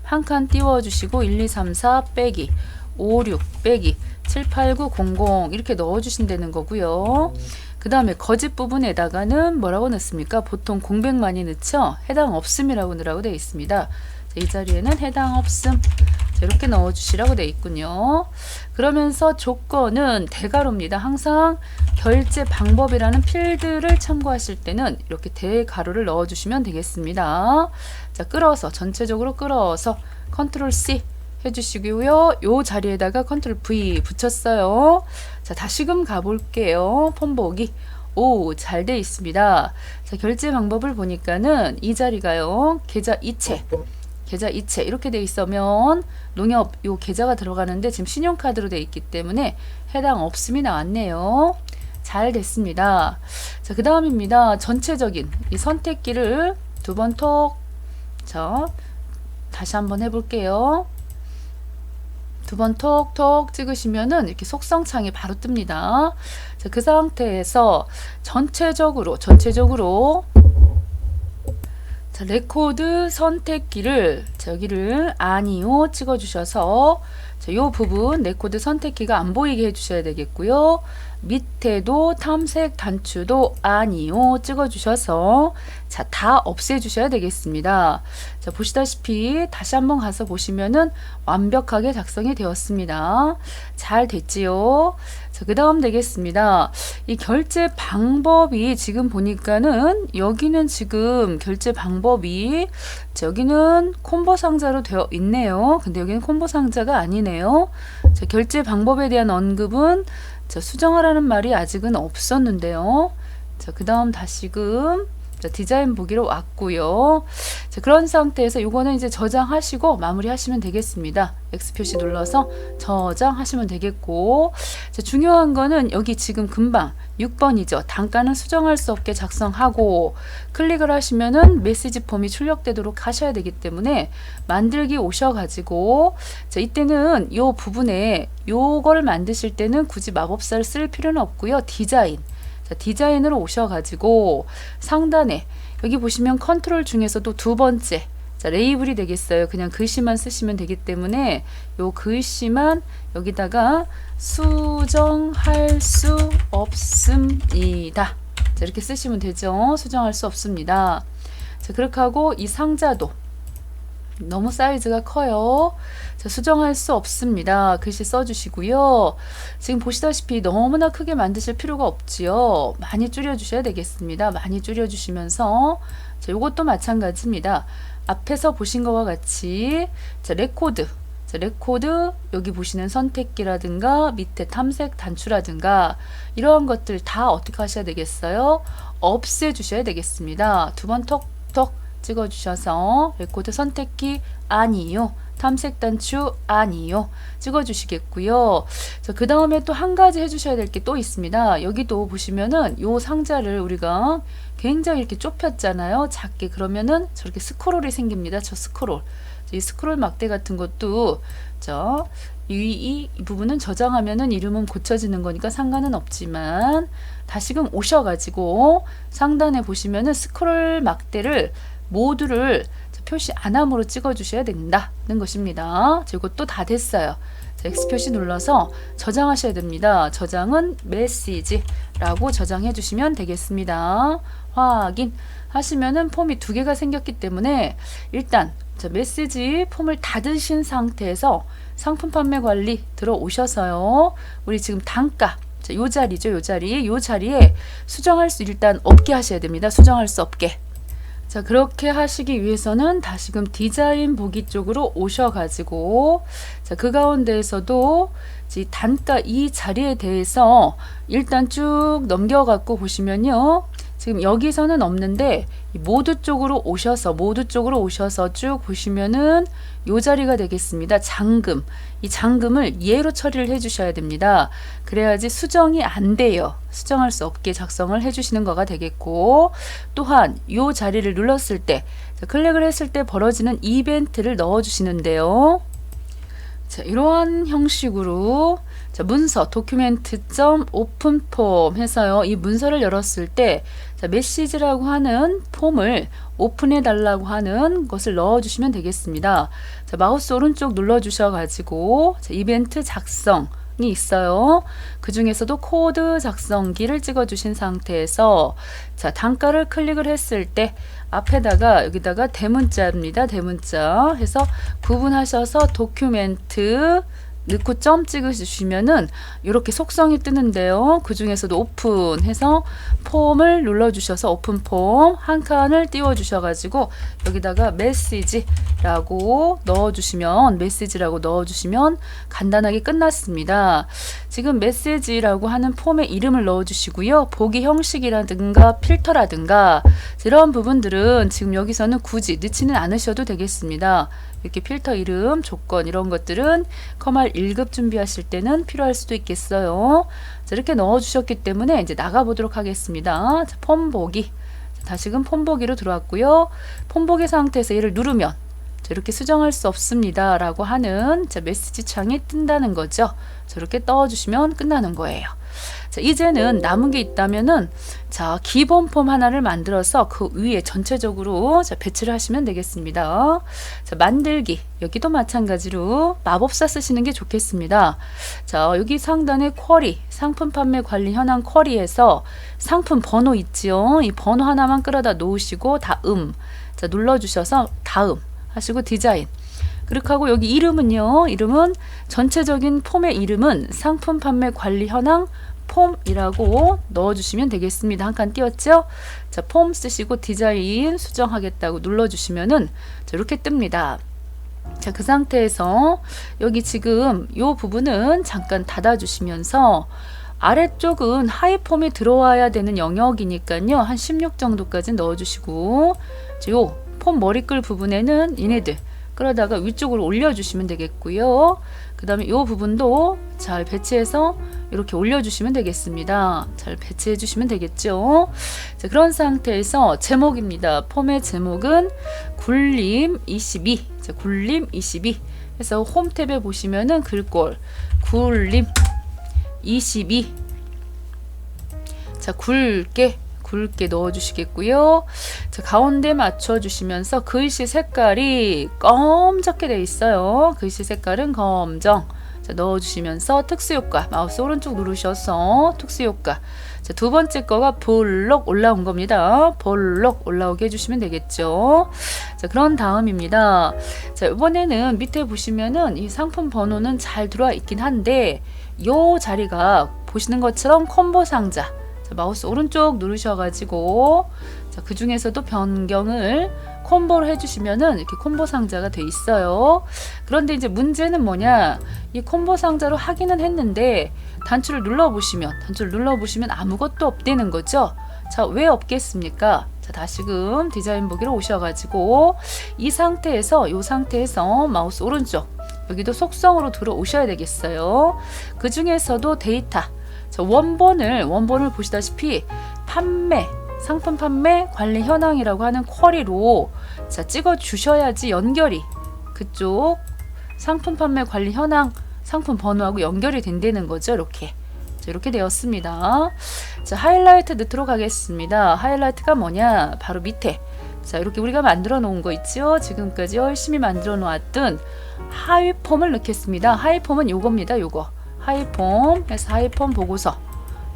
한 칸 띄워주시고 1, 2, 3, 4 빼기 5, 6 빼기 7, 8, 9, 00 이렇게 넣어주신다는 거고요. 그 다음에 거짓 부분에다가는 뭐라고 넣습니까? 보통 공백 많이 넣죠? 해당 없음이라고 넣으라고 되어 있습니다. 자, 이 자리에는 해당 없음 자, 이렇게 넣어주시라고 되어 있군요. 그러면서 조건은 대괄호입니다. 항상 결제 방법이라는 필드를 참고하실 때는 이렇게 대괄호를 넣어주시면 되겠습니다. 자, 끌어서 전체적으로 끌어서 컨트롤 C 해주시고요. 요 자리에다가 컨트롤 V 붙였어요. 자, 다시금 가볼게요. 폼 보기. 오, 잘 돼 있습니다. 자, 결제 방법을 보니까는 이 자리가요, 계좌 이체 이렇게 돼 있으면 농협 요 계좌가 들어가는데 지금 신용카드로 돼 있기 때문에 해당 없음이 나왔네요. 잘 됐습니다. 자, 그 다음입니다. 전체적인 이 선택기를 두 번 톡, 자, 다시 한번 해볼게요. 두 번 톡톡 찍으시면은 이렇게 속성창이 바로 뜹니다. 자, 그 상태에서 전체적으로 자, 레코드 선택기를 자, 여기를 아니요 찍어주셔서 자, 요 부분 레코드 선택기가 안 보이게 해주셔야 되겠고요. 밑에도 탐색 단추도 아니요 찍어주셔서 자, 다 없애주셔야 되겠습니다. 자, 보시다시피 다시 한번 가서 보시면은 완벽하게 작성이 되었습니다. 잘 됐지요? 자, 그 다음 되겠습니다. 이 결제 방법이 지금 보니까는 여기는 지금 결제 방법이 자, 여기는 콤보 상자로 되어 있네요. 근데 여기는 콤보 상자가 아니네요. 자, 결제 방법에 대한 언급은 자, 수정하라는 말이 아직은 없었는데요. 자, 그 다음 다시금 자, 디자인 보기로 왔고요. 자, 그런 상태에서 요거는 이제 저장하시고 마무리 하시면 되겠습니다. X 표시 눌러서 저장하시면 되겠고, 자, 중요한 거는 여기 지금 금방 6번이죠. 단가는 수정할 수 없게 작성하고 클릭을 하시면은 메시지 폼이 출력되도록 하셔야 되기 때문에 만들기 오셔가지고 자, 이때는 요 부분에 요걸 만드실 때는 굳이 마법사를 쓸 필요는 없고요. 디자인. 자, 디자인으로 오셔가지고 상단에 여기 보시면 컨트롤 중에서도 두 번째 자, 레이블이 되겠어요. 그냥 글씨만 쓰시면 되기 때문에 요 글씨만 여기다가 수정할 수 없습니다. 자, 이렇게 쓰시면 되죠. 수정할 수 없습니다. 자, 그렇게 하고 이 상자도 너무 사이즈가 커요. 자, 수정할 수 없습니다. 글씨 써주시고요. 지금 보시다시피 너무나 크게 만드실 필요가 없지요. 많이 줄여주셔야 되겠습니다. 많이 줄여주시면서 자, 이것도 마찬가지입니다. 앞에서 보신 것과 같이 자, 레코드 자, 레코드 여기 보시는 선택기라든가 밑에 탐색 단추라든가 이러한 것들 다 어떻게 하셔야 되겠어요? 없애주셔야 되겠습니다. 두 번 톡톡 찍어주셔서 레코드 선택기 아니요, 탐색 단추 아니요 찍어주시겠고요. 그 다음에 또 한 가지 해주셔야 될 게 또 있습니다. 여기도 보시면은 요 상자를 우리가 굉장히 이렇게 좁혔잖아요. 작게. 그러면은 저렇게 스크롤이 생깁니다. 저 스크롤. 이 스크롤 막대 같은 것도 이 부분은 저장하면은 이름은 고쳐지는 거니까 상관은 없지만 다시금 오셔가지고 상단에 보시면은 스크롤 막대를 모두를 표시 안함으로 찍어 주셔야 된다는 것입니다. 이것도 다 됐어요. 자, X 표시 눌러서 저장하셔야 됩니다. 저장은 메시지라고 저장해 주시면 되겠습니다. 확인 하시면은 폼이 두 개가 생겼기 때문에 일단 자, 메시지 폼을 닫으신 상태에서 상품 판매 관리 들어오셔서요. 우리 지금 단가 자, 요 자리죠. 요 자리에 수정할 수 일단 없게 하셔야 됩니다. 수정할 수 없게. 자, 그렇게 하시기 위해서는 다시금 디자인 보기 쪽으로 오셔가지고 자, 그 가운데에서도 이 단가 이 자리에 대해서 일단 쭉 넘겨갖고 보시면요. 지금 여기서는 없는데 모두 쪽으로 오셔서 쭉 보시면은 요 자리가 되겠습니다. 잔금. 이 잔금을 예로 처리를 해 주셔야 됩니다. 그래야지 수정이 안 돼요. 수정할 수 없게 작성을 해 주시는 거가 되겠고, 또한 요 자리를 눌렀을 때 클릭을 했을 때 벌어지는 이벤트를 넣어 주시는데요. 자, 이러한 형식으로 자, 문서 도큐멘트.openform 해서요. 이 문서를 열었을 때 자, 메시지라고 하는 폼을 오픈해 달라고 하는 것을 넣어 주시면 되겠습니다. 자, 마우스 오른쪽 눌러 주셔 가지고 이벤트 작성이 있어요. 그 중에서도 코드 작성기를 찍어 주신 상태에서 자, 단가를 클릭을 했을 때 앞에다가 여기다가 대문자입니다. 대문자 해서 구분하셔서 도큐멘트 넣고 점 찍으시면은 이렇게 속성이 뜨는데요. 그 중에서도 오픈해서 폼을 눌러주셔서 오픈 폼 한 칸을 띄워주셔가지고 여기다가 메시지라고 넣어주시면 간단하게 끝났습니다. 지금 메시지라고 하는 폼의 이름을 넣어주시고요. 보기 형식이라든가 필터라든가 이런 부분들은 지금 여기서는 굳이 넣지는 않으셔도 되겠습니다. 이렇게 필터 이름, 조건 이런 것들은 컴활 1급 준비하실 때는 필요할 수도 있겠어요. 자, 이렇게 넣어주셨기 때문에 이제 나가보도록 하겠습니다. 자, 폼 보기. 다시금 폼 보기로 들어왔고요. 폼 보기 상태에서 얘를 누르면 자, 이렇게 수정할 수 없습니다 라고 하는 자, 메시지 창이 뜬다는 거죠. 저렇게 떠주시면 끝나는 거예요. 자, 이제는 남은 게 있다면은 자, 기본 폼 하나를 만들어서 그 위에 전체적으로 자, 배치를 하시면 되겠습니다. 자, 만들기. 여기도 마찬가지로 마법사 쓰시는 게 좋겠습니다. 자, 여기 상단에 쿼리, 상품 판매 관리 현황 쿼리에서 상품 번호 있지요. 이 번호 하나만 끌어다 놓으시고 다음. 자, 눌러주셔서 다음 하시고 디자인. 그렇게 하고 여기 이름은요. 이름은 전체적인 폼의 이름은 상품 판매 관리 현황 폼이라고 넣어주시면 되겠습니다. 한 칸 띄었죠? 자, 폼 쓰시고 디자인 수정하겠다고 눌러주시면은 자, 이렇게 뜹니다. 자, 그 상태에서 여기 지금 이 부분은 잠깐 닫아주시면서 아래쪽은 하이폼이 들어와야 되는 영역이니까요. 한 16 정도까지 넣어주시고 요 폼 머리끌 부분에는 얘네들 끌어다가 위쪽으로 올려주시면 되겠고요. 그 다음에 이 부분도 잘 배치해서 이렇게 올려주시면 되겠습니다. 잘 배치해 주시면 되겠죠. 자, 그런 상태에서 제목입니다. 폼의 제목은 굴림 22. 자, 굴림 22 해서 홈 탭에 보시면은 글꼴 굴림 22. 자, 굵게 넣어주시겠고요. 자, 가운데 맞춰주시면서 글씨 색깔이 검적게 되어 있어요. 글씨 색깔은 검정. 자, 넣어주시면서 특수효과 마우스 오른쪽 누르셔서 특수효과. 자, 두 번째 거가 볼록 올라온 겁니다. 볼록 올라오게 해주시면 되겠죠. 자, 그런 다음입니다. 자, 이번에는 밑에 보시면은 이 상품 번호는 잘 들어와 있긴 한데 요 자리가 보시는 것처럼 콤보 상자. 자, 마우스 오른쪽 누르셔가지고 자, 그 중에서도 변경을 콤보로 해주시면은 이렇게 콤보 상자가 돼 있어요. 그런데 이제 문제는 뭐냐, 이 콤보 상자로 하기는 했는데 단추를 눌러보시면 아무것도 없다는 거죠. 자, 왜 없겠습니까? 자, 다시금 디자인 보기로 오셔가지고 이 상태에서 마우스 오른쪽 여기도 속성으로 들어오셔야 되겠어요. 그 중에서도 데이터 자, 원본을 보시다시피 상품 판매 관리 현황이라고 하는 쿼리로 자, 찍어 주셔야지 연결이 그쪽 상품 판매 관리 현황 상품 번호하고 연결이 된다는 거죠. 이렇게. 자, 이렇게 되었습니다. 자, 하이라이트 넣도록 하겠습니다. 하이라이트가 뭐냐? 바로 밑에. 자, 이렇게 우리가 만들어 놓은 거 있죠? 지금까지 열심히 만들어 놓았던 하위폼을 넣겠습니다. 하위폼은 요겁니다. 요거. 하이폼 해서 하이폼 보고서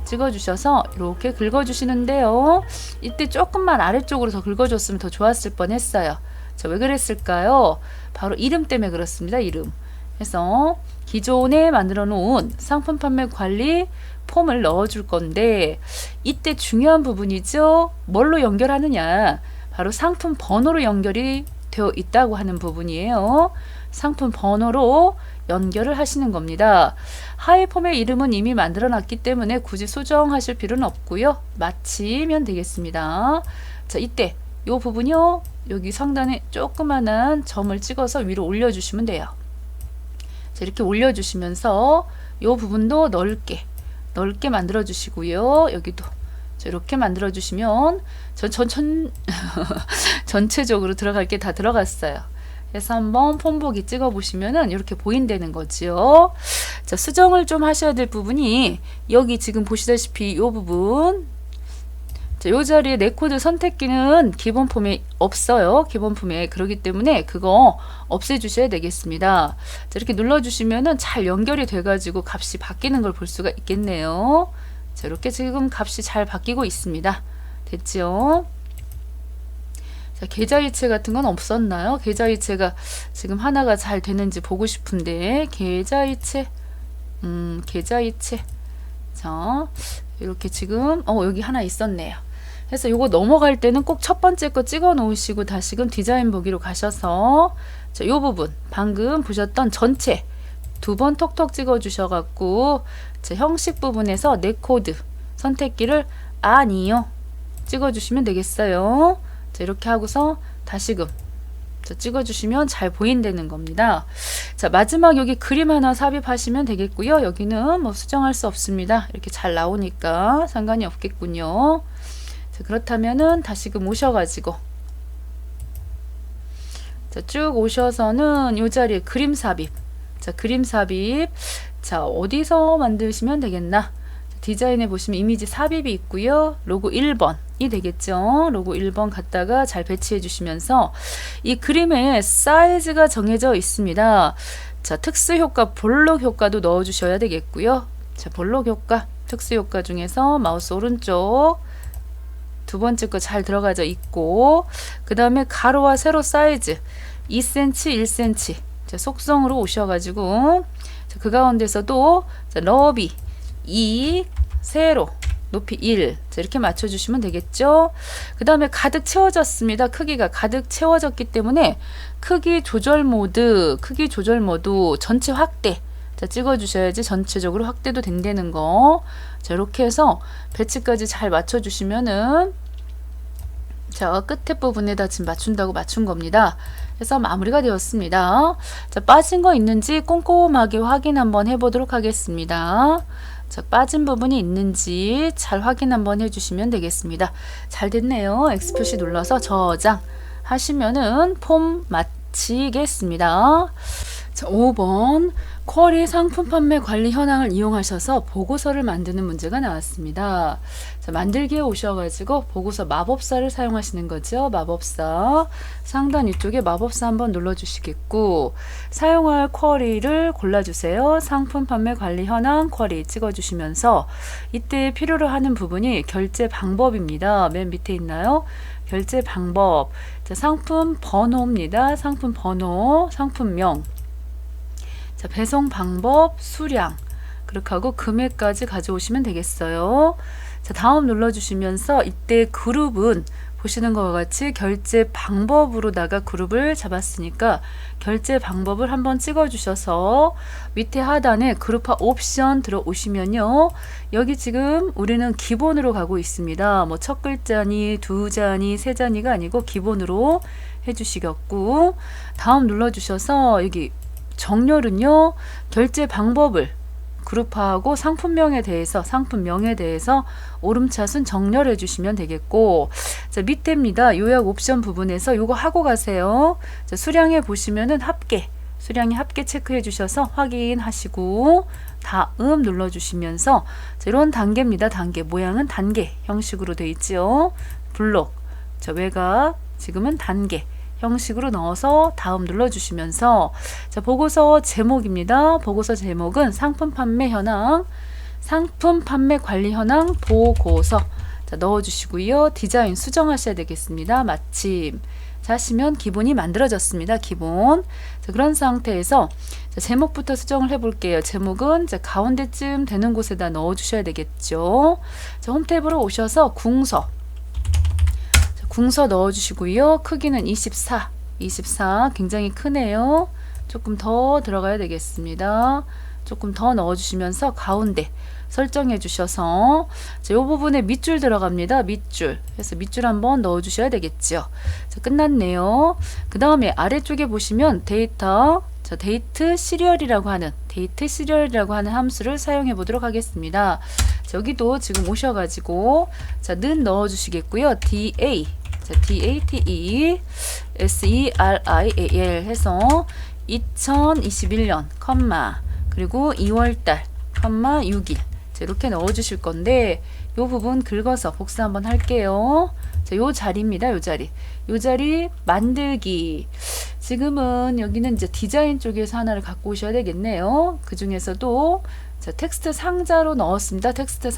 찍어주셔서 이렇게 긁어주시는데요. 이때 조금만 아래쪽으로 더 긁어줬으면 더 좋았을 뻔했어요. 자, 왜 그랬을까요? 바로 이름 때문에 그렇습니다. 이름. 그래서 기존에 만들어 놓은 상품 판매 관리 폼을 넣어줄 건데 이때 중요한 부분이죠. 뭘로 연결하느냐? 바로 상품 번호로 연결이 되어 있다고 하는 부분이에요. 상품 번호로 연결을 하시는 겁니다. 하이폼의 이름은 이미 만들어 놨기 때문에 굳이 수정하실 필요는 없고요. 마치면 되겠습니다. 자, 이때 이 부분이요. 여기 상단에 조그만한 점을 찍어서 위로 올려주시면 돼요. 자, 이렇게 올려주시면서 이 부분도 넓게 만들어 주시고요. 여기도 자, 이렇게 만들어 주시면 전체적으로 들어갈 게 다 들어갔어요. 그래서 한번 폼 보기 찍어 보시면은 이렇게 보인다는 거죠. 자, 수정을 좀 하셔야 될 부분이 여기 지금 보시다시피 이 부분 자, 요 자리에 네코드 선택기는 기본 폼에 없어요. 기본 폼에. 그렇기 때문에 그거 없애 주셔야 되겠습니다. 자, 이렇게 눌러 주시면은 잘 연결이 돼 가지고 값이 바뀌는 걸 볼 수가 있겠네요. 자, 이렇게 지금 값이 잘 바뀌고 있습니다. 됐죠? 자, 계좌이체 같은 건 없었나요? 계좌이체가 지금 하나가 잘 되는지 보고 싶은데 계좌이체 자, 이렇게 지금 여기 하나 있었네요. 그래서 요거 넘어갈 때는 꼭 첫 번째 거 찍어 놓으시고 다시금 디자인 보기로 가셔서 자, 요 부분 방금 보셨던 전체 두 번 톡톡 찍어 주셔갖고 자, 형식 부분에서 네코드 선택기를 아니요 찍어 주시면 되겠어요. 자, 이렇게 하고서 다시금 자, 찍어주시면 잘 보인다는 겁니다. 자, 마지막 여기 그림 하나 삽입하시면 되겠고요. 여기는 뭐 수정할 수 없습니다. 이렇게 잘 나오니까 상관이 없겠군요. 자, 그렇다면은 다시금 오셔가지고 자, 쭉 오셔서는 이 자리에 그림 삽입. 자, 그림 삽입. 자, 어디서 만드시면 되겠나? 디자인에 보시면 이미지 삽입이 있고요. 로고 1번이 되겠죠. 로고 1번 갖다가 잘 배치해 주시면서 이 그림의 사이즈가 정해져 있습니다. 자, 특수 효과, 볼록 효과도 넣어 주셔야 되겠고요. 자, 볼록 효과, 특수 효과 중에서 마우스 오른쪽 두 번째 거 잘 들어가져 있고, 그 다음에 가로와 세로 사이즈 2cm, 1cm. 자, 속성으로 오셔가지고 자, 그 가운데서도 자, 너비 2, 세로 높이 1. 자, 이렇게 맞춰주시면 되겠죠. 그 다음에 가득 채워졌습니다. 크기가 가득 채워졌기 때문에 크기 조절 모드 전체 확대. 자, 찍어주셔야지 전체적으로 확대도 된다는 거. 자, 이렇게 해서 배치까지 잘 맞춰주시면은 자, 끝에 부분에다 지금 맞춘다고 맞춘 겁니다. 그래서 마무리가 되었습니다. 자, 빠진 거 있는지 꼼꼼하게 확인 한번 해보도록 하겠습니다. 자, 빠진 부분이 있는지 잘 확인 한번 해주시면 되겠습니다. 잘 됐네요. X 표시 눌러서 저장 하시면은 폼 마치겠습니다. 자, 5번 쿼리 상품 판매 관리 현황을 이용하셔서 보고서를 만드는 문제가 나왔습니다. 자, 만들기에 오셔가지고 보고서 마법사를 사용하시는 거죠. 마법사 상단 위쪽에 마법사 한번 눌러주시겠고, 사용할 쿼리를 골라주세요. 상품 판매 관리 현황 쿼리 찍어주시면서 이때 필요로 하는 부분이 결제 방법입니다. 맨 밑에 있나요? 결제 방법. 자, 상품 번호입니다. 상품 번호, 상품명. 자, 배송 방법, 수량, 그렇게 하고 금액까지 가져오시면 되겠어요. 자, 다음 눌러주시면서 이때 그룹은 보시는 것과 같이 결제 방법으로다가 그룹을 잡았으니까 결제 방법을 한번 찍어주셔서 밑에 하단에 그룹화 옵션 들어오시면요. 여기 지금 우리는 기본으로 가고 있습니다. 뭐 첫 글자니, 두 자니, 세 자니가 아니고 기본으로 해주시겠고, 다음 눌러주셔서 여기 정렬은요, 결제 방법을 그룹화하고 상품명에 대해서 오름차순 정렬해 주시면 되겠고, 자, 밑에입니다. 요약 옵션 부분에서 요거 하고 가세요. 자, 수량에 보시면은 수량이 합계 체크해 주셔서 확인하시고 다음 눌러 주시면서 자, 이런 단계입니다. 단계 모양은 단계 형식으로 되어 있지요. 블록, 자, 외곽 지금은 단계 형식으로 넣어서 다음 눌러주시면서 자, 보고서 제목입니다. 보고서 제목은 상품 판매 현황, 상품 판매 관리 현황 보고서. 자, 넣어주시고요. 디자인 수정하셔야 되겠습니다. 마침 자, 하시면 기본이 만들어졌습니다. 기본. 자, 그런 상태에서 자, 제목부터 수정을 해볼게요. 제목은 자, 가운데쯤 되는 곳에다 넣어주셔야 되겠죠. 자, 홈 탭으로 오셔서 궁서 넣어주시고요. 크기는 24 굉장히 크네요. 조금 더 들어가야 되겠습니다. 조금 더 넣어주시면서 가운데 설정해 주셔서 이 부분에 밑줄 들어갑니다. 밑줄. 그래서 밑줄 한번 넣어주셔야 되겠죠. 자, 끝났네요. 그 다음에 아래쪽에 보시면 데이트 시리얼이라고 하는 함수를 사용해 보도록 하겠습니다. 자, 여기도 지금 오셔가지고 자, 는 넣어주시겠고요. DATE SERIAL 해서 2021년 그리고 2월달 6일 이렇게 넣어주실 건데, 요 부분 긁어서 복사 한번 할게요. 자, 요 자리입니다. 요 자리 만들기. 지금은 여기는 이제 디자인 쪽에서 하나를 갖고 오셔야 되겠네요. 그 중에서도 자, 텍스트 상자로 넣었습니다. 텍스트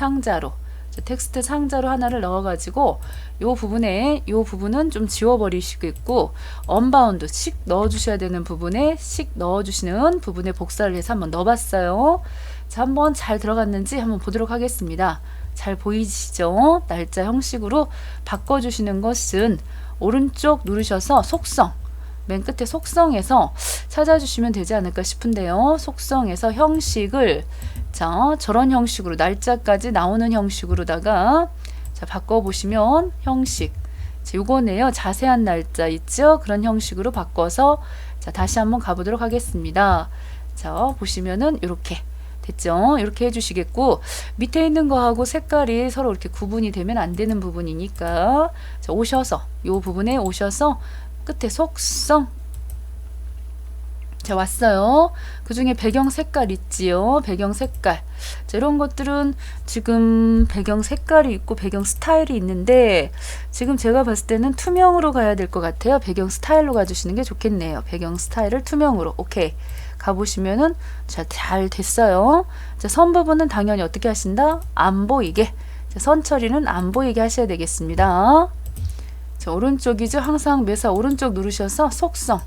상자로 하나를 넣어가지고 요 부분은 좀 지워버리시겠고, 언바운드 식 넣어주셔야 되는 부분에 넣어주시는 부분에 복사를 해서 한번 넣어봤어요. 자, 한번 잘 들어갔는지 한번 보도록 하겠습니다. 잘 보이시죠? 날짜 형식으로 바꿔주시는 것은 오른쪽 누르셔서 속성, 맨 끝에 속성에서 찾아주시면 되지 않을까 싶은데요. 속성에서 형식을 자, 저런 형식으로 날짜까지 나오는 형식으로다가 자, 바꿔보시면 형식 자, 요거네요. 자세한 날짜 있죠? 그런 형식으로 바꿔서 자, 다시 한번 가보도록 하겠습니다. 자, 보시면은 이렇게 됐죠? 이렇게 해주시겠고, 밑에 있는 거하고 색깔이 서로 이렇게 구분이 되면 안 되는 부분이니까, 자, 오셔서, 요 부분에 오셔서 끝에 속성, 자, 왔어요. 그 중에 배경 색깔 있지요. 배경 색깔. 자, 이런 것들은 지금 배경 색깔이 있고 배경 스타일이 있는데, 지금 제가 봤을 때는 투명으로 가야 될 것 같아요. 배경 스타일로 가주시는 게 좋겠네요. 배경 스타일을 투명으로. 오케이. 가보시면은 자, 잘 됐어요. 자, 선 부분은 당연히 어떻게 하신다? 안 보이게. 자, 선 처리는 안 보이게 하셔야 되겠습니다. 자, 오른쪽이죠. 항상 매사 오른쪽 누르셔서 속성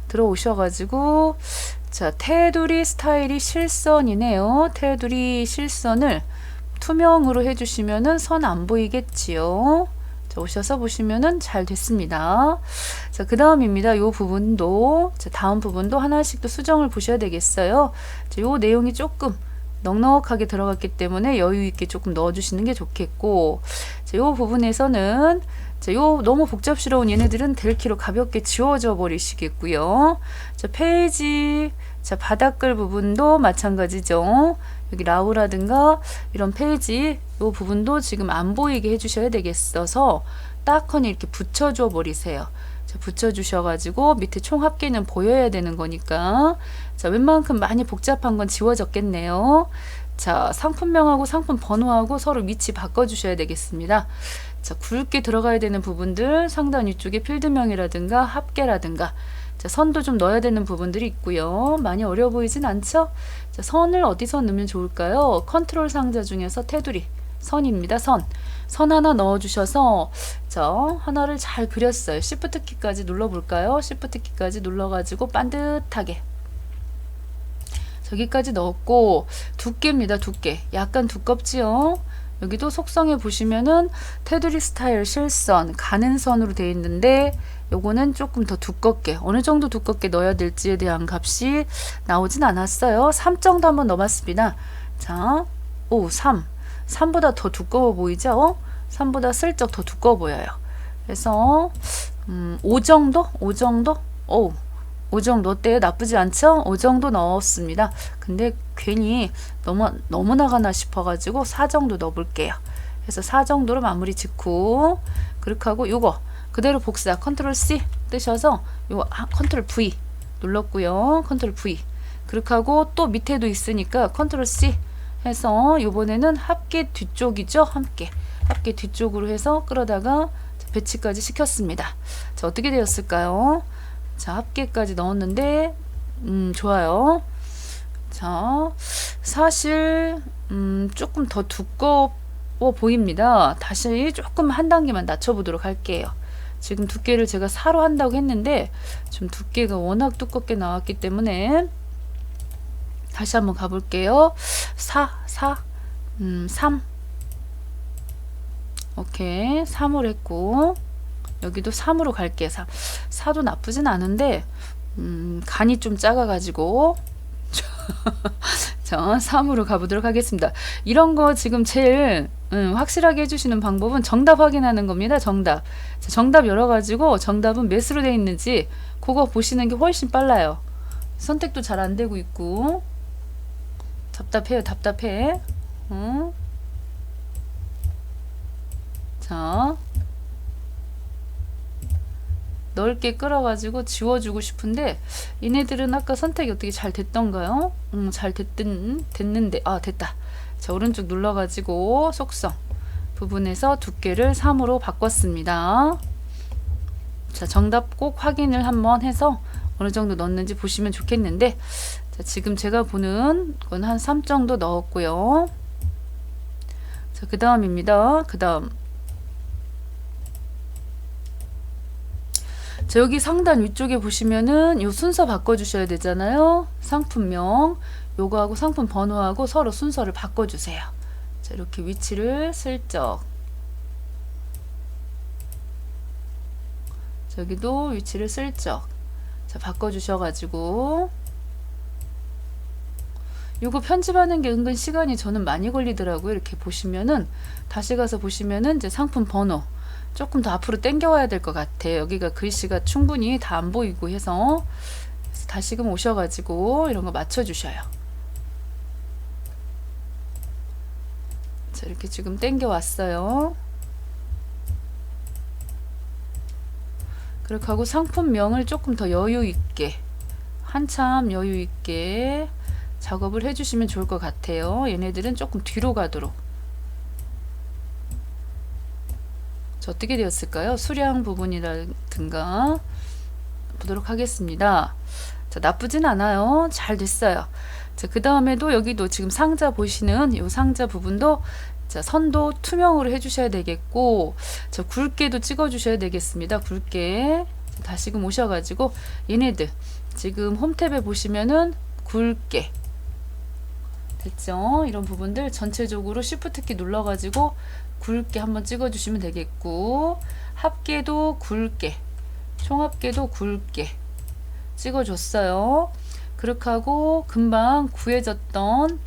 들어오셔가지고, 자, 테두리 스타일이 실선이네요. 테두리 실선을 투명으로 해주시면은 선 안 보이겠지요. 자, 오셔서 보시면은 잘 됐습니다. 자, 그 다음입니다. 요 부분도, 자, 다음 부분도 하나씩 또 수정을 보셔야 되겠어요. 자, 요 내용이 조금 넉넉하게 들어갔기 때문에 여유 있게 조금 넣어주시는 게 좋겠고, 자, 요 부분에서는 자, 요 너무 복잡스러운 얘네들은 델키로 가볍게 지워져 버리시겠고요. 자, 페이지, 자, 바닥글 부분도 마찬가지죠. 여기 라우라든가 이런 페이지 요 부분도 지금 안 보이게 해주셔야 되겠어서 딱하니 이렇게 붙여줘 버리세요. 자, 붙여주셔가지고 밑에 총 합계는 보여야 되는 거니까, 자, 웬만큼 많이 복잡한 건 지워졌겠네요. 자, 상품명하고 상품 번호하고 서로 위치 바꿔주셔야 되겠습니다. 자, 굵게 들어가야 되는 부분들 상단 위쪽에 필드명이라든가 합계라든가, 자, 선도 좀 넣어야 되는 부분들이 있고요. 많이 어려워 보이진 않죠? 자, 선을 어디서 넣으면 좋을까요? 컨트롤 상자 중에서 테두리 선입니다. 선 하나 넣어주셔서, 자, 하나를 잘 그렸어요. Shift 키까지 눌러볼까요? Shift 키까지 눌러가지고 반듯하게 저기까지 넣었고, 두께입니다. 두께 약간 두껍지요. 여기도 속성에 보시면은 테두리 스타일 실선 가는 선으로 되어 있는데, 요거는 조금 더 두껍게, 어느 정도 두껍게 넣어야 될지에 대한 값이 나오진 않았어요. 3 정도 한번 넣어봤습니다. 자, 오, 3보다 더 두꺼워 보이죠? 3보다 슬쩍 더 두꺼워 보여요. 그래서 5 정도? 5 정도? 오, 5 정도 어때요? 나쁘지 않죠? 5 정도 넣었습니다. 근데 괜히 너무 나가나 싶어가지고 4 정도 넣어볼게요. 그래서 4 정도로 마무리 짓고, 그렇게 하고 요거 그대로 복사 컨트롤 C 뜨셔서 요 컨트롤 V 눌렀고요. 컨트롤 V 그렇게 하고, 또 밑에도 있으니까 컨트롤 C 해서 요번에는 합계 뒤쪽이죠. 합계 뒤쪽으로 해서 끌어다가 배치까지 시켰습니다. 자, 어떻게 되었을까요? 자, 합계까지 넣었는데 좋아요. 자, 사실 조금 더 두꺼워 보입니다. 다시 조금 한 단계만 낮춰 보도록 할게요. 지금 두께를 제가 4로 한다고 했는데 좀 두께가 워낙 두껍게 나왔기 때문에 다시 한번 가볼게요. 3 오케이, 3으로 했고, 여기도 3으로 갈게요. 4도 나쁘진 않은데 간이 좀 작아가지고 자, 3으로 가보도록 하겠습니다. 이런 거 지금 제일 확실하게 해주시는 방법은 정답 확인하는 겁니다. 정답. 자, 정답 열어가지고 정답은 몇으로 되어 있는지 그거 보시는 게 훨씬 빨라요. 선택도 잘 안 되고 있고 답답해요. 답답해. 자, 넓게 끌어가지고 지워주고 싶은데 얘네들은 아까 선택이 어떻게 잘 됐던가요? 잘 됐는데, 아, 됐다. 자, 오른쪽 눌러가지고 속성 부분에서 두께를 3으로 바꿨습니다. 자, 정답 꼭 확인을 한번 해서 어느 정도 넣었는지 보시면 좋겠는데, 자, 지금 제가 보는 건 한 3 정도 넣었고요. 자, 그 다음입니다. 그 다음, 자, 여기 상단 위쪽에 보시면은 요 순서 바꿔주셔야 되잖아요. 상품명 요거하고 상품 번호하고 서로 순서를 바꿔주세요. 자, 이렇게 위치를 슬쩍, 저기도 위치를 슬쩍, 자, 바꿔주셔가지고, 요거 편집하는 게 은근 시간이 저는 많이 걸리더라고요. 이렇게 보시면은 다시 가서 보시면은 이제 상품 번호, 조금 더 앞으로 당겨와야 될 것 같아요. 여기가 글씨가 충분히 다 안 보이고 해서 다시금 오셔가지고 이런 거 맞춰주셔요. 자, 이렇게 지금 당겨왔어요. 그렇게 하고 상품명을 조금 더 여유 있게, 한참 여유 있게 작업을 해주시면 좋을 것 같아요. 얘네들은 조금 뒤로 가도록. 자, 어떻게 되었을까요? 수량 부분이라든가 보도록 하겠습니다. 자, 나쁘진 않아요. 잘 됐어요. 자, 그 다음에도 여기도 지금 상자 보시는 이 상자 부분도 자, 선도 투명으로 해주셔야 되겠고, 자, 굵게도 찍어주셔야 되겠습니다. 굵게. 자, 다시금 오셔가지고 얘네들 지금 홈탭에 보시면은 굵게 됐죠? 이런 부분들 전체적으로 Shift 키 눌러가지고 굵게 한번 찍어주시면 되겠고, 합계도 굵게, 총합계도 굵게 찍어줬어요. 그렇게 하고 금방 구해졌던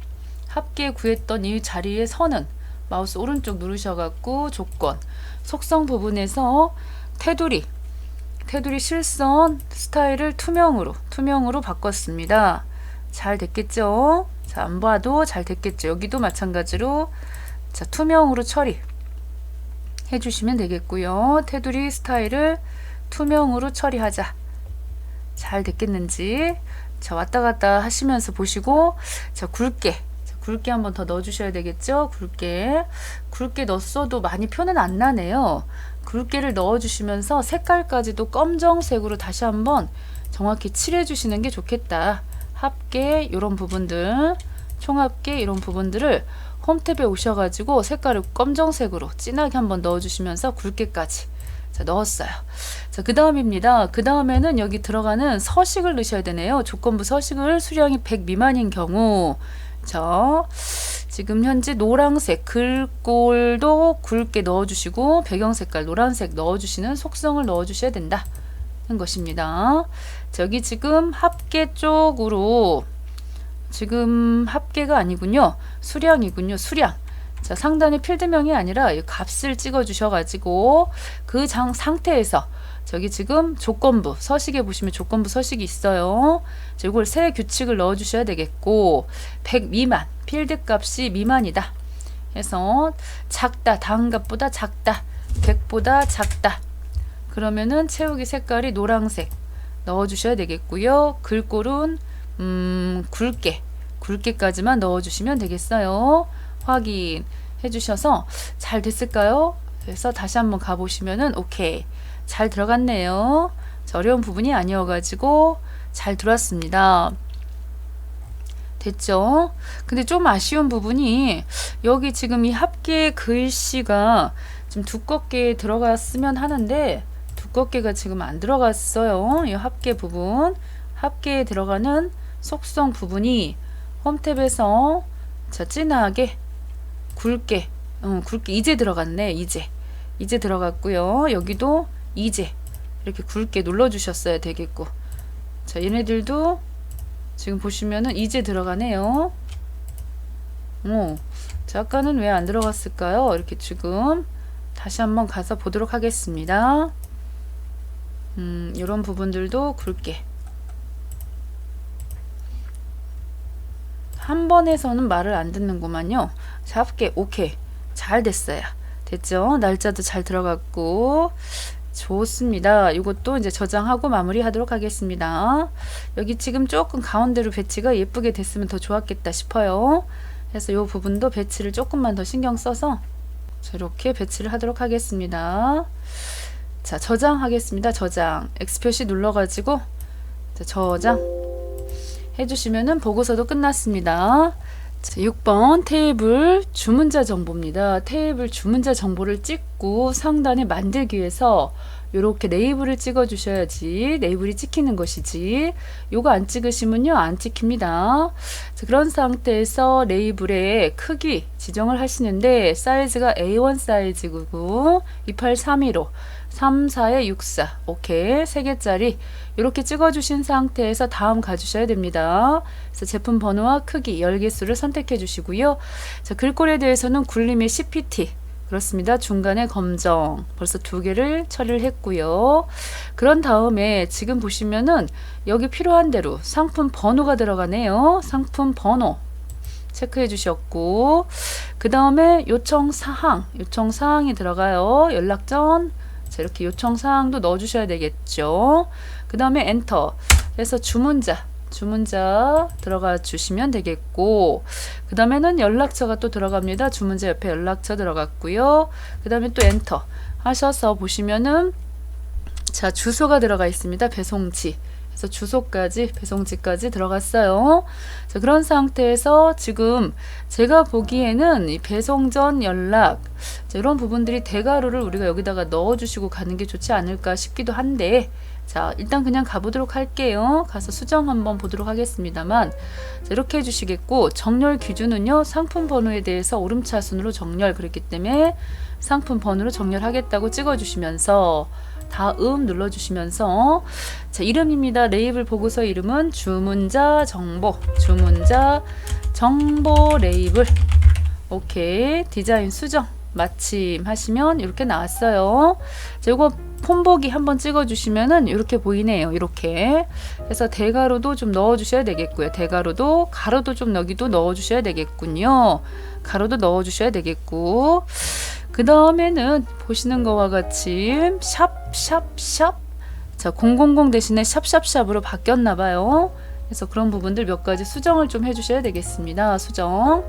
합계 구했던 이 자리에 선은 마우스 오른쪽 누르셔갖고 조건 속성 부분에서 테두리 실선 스타일을 투명으로 바꿨습니다. 잘 됐겠죠? 자, 안 봐도 잘 됐겠죠? 여기도 마찬가지로 자, 투명으로 처리 해주시면 되겠고요. 테두리 스타일을 투명으로 처리하자. 잘 됐겠는지 자, 왔다 갔다 하시면서 보시고, 자, 굵게 한번 더 넣어주셔야 되겠죠. 굵게 넣었어도 많이 표는 안 나네요. 굵게를 넣어주시면서 색깔까지도 검정색으로 다시 한번 정확히 칠해 주시는 게 좋겠다. 합계 이런 부분들, 총합계 이런 부분들을 홈탭에 오셔가지고 색깔을 검정색으로 진하게 한번 넣어주시면서 굵게까지 자, 넣었어요. 자, 그 다음입니다. 그 다음에는 여기 들어가는 서식을 넣으셔야 되네요. 조건부 서식을 수량이 100 미만인 경우, 자, 지금 현재 노란색 글꼴도 굵게 넣어주시고 배경색깔 노란색 넣어주시는 속성을 넣어주셔야 된다 는 것입니다. 자, 여기 지금 합계 쪽으로 지금 합계가 아니군요. 수량이군요. 수량. 자, 상단에 필드명이 아니라 이 값을 찍어 주셔가지고 그 상태에서 저기 지금 조건부 서식에 보시면 조건부 서식이 있어요. 자, 이걸 세 규칙을 넣어 주셔야 되겠고, 100 미만 필드 값이 미만이다 해서 작다, 다음 값보다 작다, 100보다 작다 그러면은 채우기 색깔이 노란색 넣어 주셔야 되겠고요. 글꼴은 굵게까지만 넣어 주시면 되겠어요. 확인해 주셔서 잘 됐을까요? 그래서 다시 한번 가보시면은 오케이, 잘 들어갔네요. 어려운 부분이 아니어가지고 잘 들어왔습니다. 됐죠? 근데 좀 아쉬운 부분이 여기 지금 이 합계 글씨가 좀 두껍게 들어갔으면 하는데 두껍게가 지금 안 들어갔어요. 이 합계 부분, 합계에 들어가는 속성 부분이 홈탭에서 자, 진하게 굵게 이제 들어갔네. 이제 들어갔고요. 여기도 이제 이렇게 굵게 눌러 주셨어야 되겠고, 자, 얘네들도 지금 보시면은 이제 들어가네요. 자, 아까는 왜 안 들어갔을까요? 이렇게 지금 다시 한번 가서 보도록 하겠습니다. 이런 부분들도 굵게. 한 번에서는 말을 안 듣는구만요. 자, 합계 오케이, 잘 됐어요. 됐죠? 날짜도 잘 들어갔고 좋습니다. 이것도 이제 저장하고 마무리하도록 하겠습니다. 여기 지금 조금 가운데로 배치가 예쁘게 됐으면 더 좋았겠다 싶어요. 그래서 이 부분도 배치를 조금만 더 신경 써서 자, 이렇게 배치를 하도록 하겠습니다. 자, 저장하겠습니다. 저장 X 표시 눌러가지고 자, 저장 해주시면은 보고서도 끝났습니다. 자, 6번 테이블 주문자 정보입니다. 테이블 주문자 정보를 찍고 상단에 만들기에서 이렇게 레이블을 찍어 주셔야지 레이블이 찍히는 것이지, 요거 안 찍으시면요 안 찍힙니다. 자, 그런 상태에서 레이블의 크기 지정을 하시는데 사이즈가 A1 사이즈고 28315 34에 64 오케이 3개짜리 이렇게 찍어 주신 상태에서 다음 가주셔야 됩니다. 그래서 제품 번호와 크기 10개수를 선택해 주시고요. 자, 글꼴에 대해서는 굴림의 CPT 그렇습니다. 중간에 검정 벌써 2개를 처리를 했고요. 그런 다음에 지금 보시면은 여기 필요한 대로 상품 번호가 들어가네요. 상품 번호 체크해 주셨고, 그 다음에 요청 사항이 들어가요. 연락 전. 자, 이렇게 요청 사항도 넣어 주셔야 되겠죠. 그 다음에 엔터 해서 주문자 들어가 주시면 되겠고, 그 다음에는 연락처가 또 들어갑니다. 주문자 옆에 연락처 들어갔고요. 그 다음에 또 엔터 하셔서 보시면은 자, 주소가 들어가 있습니다. 배송지. 그래서 주소까지, 배송지까지 들어갔어요. 자, 그런 상태에서 지금 제가 보기에는 이 배송 전 연락, 자, 이런 부분들이 대괄호를 우리가 여기다가 넣어주시고 가는 게 좋지 않을까 싶기도 한데, 자, 일단 그냥 가보도록 할게요. 가서 수정 한번 보도록 하겠습니다만, 자, 이렇게 해주시겠고, 정렬 기준은요, 상품 번호에 대해서 오름차순으로 정렬, 그랬기 때문에 상품 번호로 정렬하겠다고 찍어주시면서 다음 눌러주시면서, 자, 이름입니다. 레이블 보고서 이름은 주문자 정보 레이블. 오케이. 디자인 수정 마침 하시면 이렇게 나왔어요. 자, 이거 폰보기 한번 찍어주시면은 이렇게 보이네요. 이렇게 해서 대가로도 좀 넣어주셔야 되겠고요. 대가로도, 가로도 좀 여기도 넣어주셔야 되겠군요. 가로도 넣어주셔야 되겠고, 그 다음에는 보시는 거와 같이 샵. 자, 000 대신에 샵샵샵으로 바뀌었나봐요. 그래서 그런 부분들 몇 가지 수정을 좀 해주셔야 되겠습니다. 수정.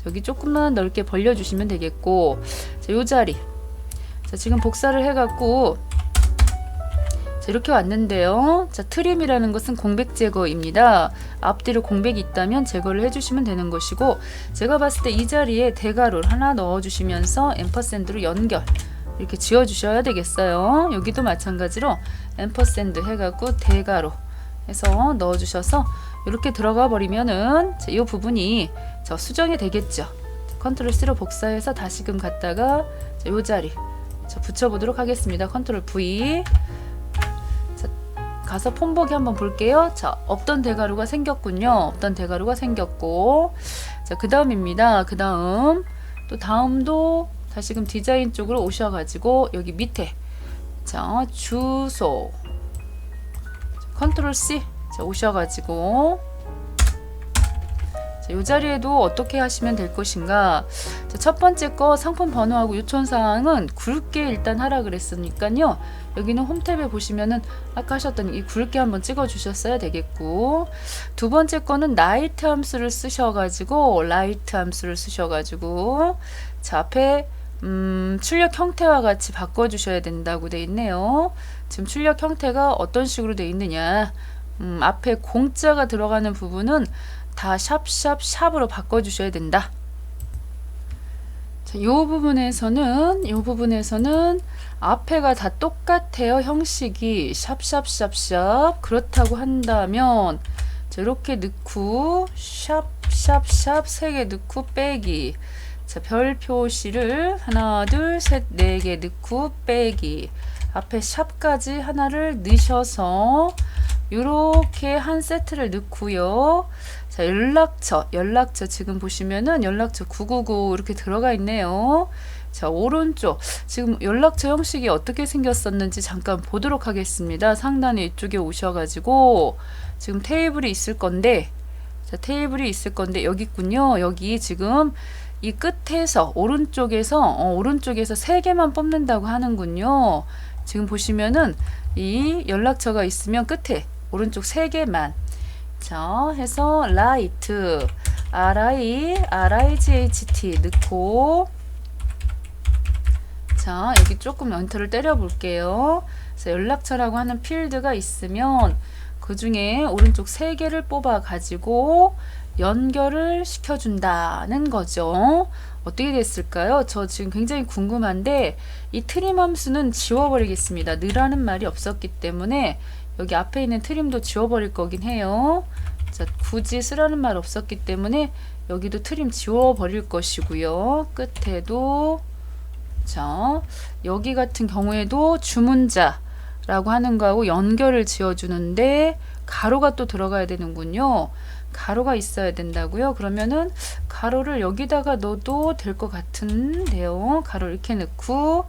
여기 조금만 넓게 벌려주시면 되겠고, 자, 요 자리. 자, 지금 복사를 해갖고, 자, 이렇게 왔는데요. 자, 트림이라는 것은 공백 제거입니다. 앞뒤로 공백이 있다면 제거를 해주시면 되는 것이고, 제가 봤을 때 이 자리에 대괄호를 하나 넣어주시면서 앰퍼샌드로 연결 이렇게 지어주셔야 되겠어요. 여기도 마찬가지로 앰퍼샌드 해갖고 대괄호 해서 넣어주셔서 이렇게 들어가 버리면은 이 부분이 저 수정이 되겠죠. 컨트롤 C로 복사해서 다시금 갔다가 이 자리 붙여보도록 하겠습니다. 컨트롤 V. 가서 폰보기 한번 볼게요. 자, 없던 대괄호가 생겼군요. 없던 대괄호가 생겼고, 자, 그 다음입니다. 그 다음 또 다음도 다시금 디자인 쪽으로 오셔가지고 여기 밑에 자, 주소 컨트롤 C 자, 오셔가지고 자, 이 자리에도 어떻게 하시면 될 것인가. 자, 첫 번째 거 상품 번호하고 요청사항은 굵게 일단 하라 그랬으니까요. 여기는 홈탭에 보시면은 아까 하셨던 이 굵게 한번 찍어 주셨어야 되겠고, 두 번째 거는 라이트 함수를 쓰셔가지고 자, 앞에 출력 형태와 같이 바꿔주셔야 된다고 돼 있네요. 지금 출력 형태가 어떤 식으로 돼 있느냐, 앞에 공자가 들어가는 부분은 다 샵샵샵으로 바꿔주셔야 된다. 자, 이 부분에서는 앞에가 다 똑같아요. 형식이 샵샵샵샵. 그렇다고 한다면 자, 이렇게 넣고 샵샵샵 3개 넣고 빼기. 자, 별 표시를 하나 둘셋 4개 넣고 빼기. 앞에 샵까지 하나를 넣으셔서 이렇게 한 세트를 넣고요. 자, 연락처 지금 보시면은 연락처 999 이렇게 들어가 있네요. 자, 오른쪽 지금 연락처 형식이 어떻게 생겼었는지 잠깐 보도록 하겠습니다. 상단에 이쪽에 오셔가지고 지금 테이블이 있을 건데, 자, 여기 있군요. 여기 지금 이 끝에서 오른쪽에서 3개만 뽑는다고 하는군요. 지금 보시면은 이 연락처가 있으면 끝에 오른쪽 3개만 자 해서 라이트 RIGHT 넣고, 자, 여기 조금 엔터를 때려 볼게요. 그래서 연락처라고 하는 필드가 있으면 그 중에 오른쪽 3개를 뽑아 가지고 연결을 시켜준다는 거죠. 어떻게 됐을까요? 저 지금 굉장히 궁금한데 이 트림 함수는 지워버리겠습니다. 느라는 말이 없었기 때문에 여기 앞에 있는 트림도 지워버릴 거긴 해요. 자, 굳이 쓰라는 말 없었기 때문에 여기도 트림 지워버릴 것이고요. 끝에도 자, 여기 같은 경우에도 주문자라고 하는 거하고 연결을 지어주는데 가로가 또 들어가야 되는군요. 가로가 있어야 된다고요. 그러면은 가로를 여기다가 넣어도 될 것 같은데요. 가로를 이렇게 넣고,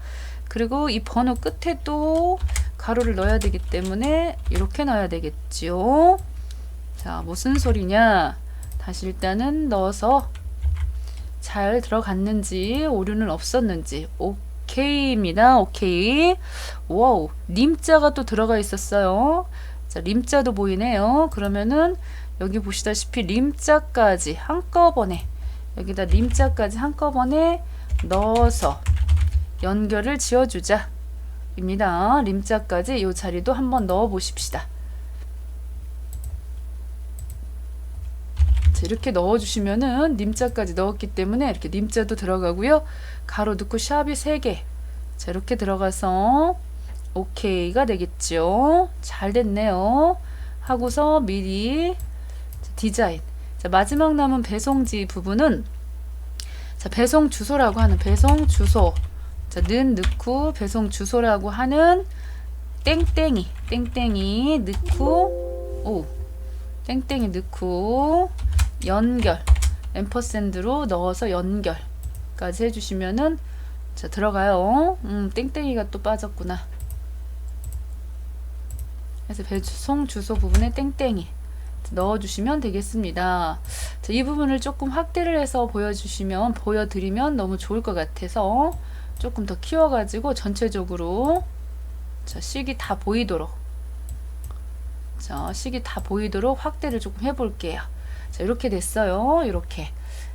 그리고 이 번호 끝에 또 가로를 넣어야 되기 때문에 이렇게 넣어야 되겠지요. 자, 무슨 소리냐? 다시 일단은 넣어서 잘 들어갔는지 오류는 없었는지 오케이입니다. 오케이. 와우, 림자가 또 들어가 있었어요. 자, 림자도 보이네요. 그러면은 여기 보시다시피 림자까지 한꺼번에, 여기다 림자까지 한꺼번에 넣어서 연결을 지어주자 입니다. 림자까지 이 자리도 한번 넣어 보십시다. 이렇게 넣어주시면은 림자까지 넣었기 때문에 이렇게 림자도 들어가고요. 가로 넣고 샵이 3개. 자, 이렇게 들어가서 오케이가 되겠죠. 잘 됐네요. 하고서 미리 디자인. 자, 마지막 남은 배송지 부분은, 자, 배송 주소라고 하는 배송 주소. 자, 는 넣고 배송 주소라고 하는 땡땡이 넣고, 오, 땡땡이 넣고 연결, 앰퍼샌드로 넣어서 연결까지 해주시면은, 자, 들어가요. 땡땡이가 또 빠졌구나. 그래서 배송 주소 부분에 땡땡이 넣어주시면 되겠습니다. 자, 이 부분을 조금 확대를 해서 보여드리면 너무 좋을 것 같아서 조금 더 키워가지고 전체적으로, 자, 식이 다 보이도록, 자, 식이 다 보이도록 확대를 조금 해볼게요. 자, 이렇게 됐어요. 이렇게.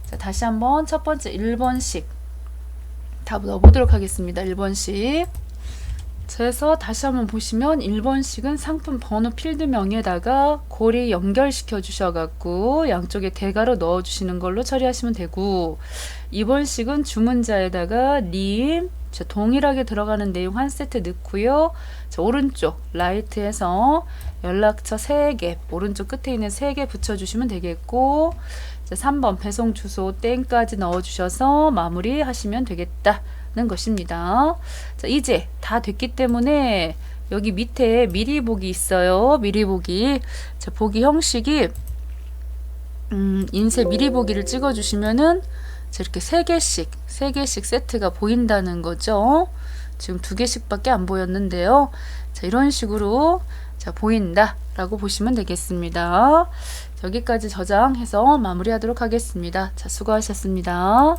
자, 다시 한번 첫 번째 1번씩 다 넣어보도록 하겠습니다. 1번씩. 그래서 다시 한번 보시면 1번씩은 상품 번호 필드명에다가 고리 연결시켜 주셔갖고 양쪽에 대괄호 넣어 주시는 걸로 처리하시면 되고, 2번씩은 주문자에다가 님, 자, 동일하게 들어가는 내용 한 세트 넣고요. 자, 오른쪽 라이트에서 연락처 3개, 오른쪽 끝에 있는 3개 붙여주시면 되겠고, 자, 3번 배송 주소 땡까지 넣어주셔서 마무리 하시면 되겠다는 것입니다. 자, 이제 다 됐기 때문에 여기 밑에 미리 보기 있어요. 미리 보기. 자, 보기 형식이 인쇄 미리 보기를 찍어주시면은 이렇게 3개씩 세트가 보인다는 거죠. 지금 2개씩 밖에 안 보였는데요. 자, 이런 식으로, 자, 보인다 라고 보시면 되겠습니다. 여기까지 저장해서 마무리하도록 하겠습니다. 자, 수고하셨습니다.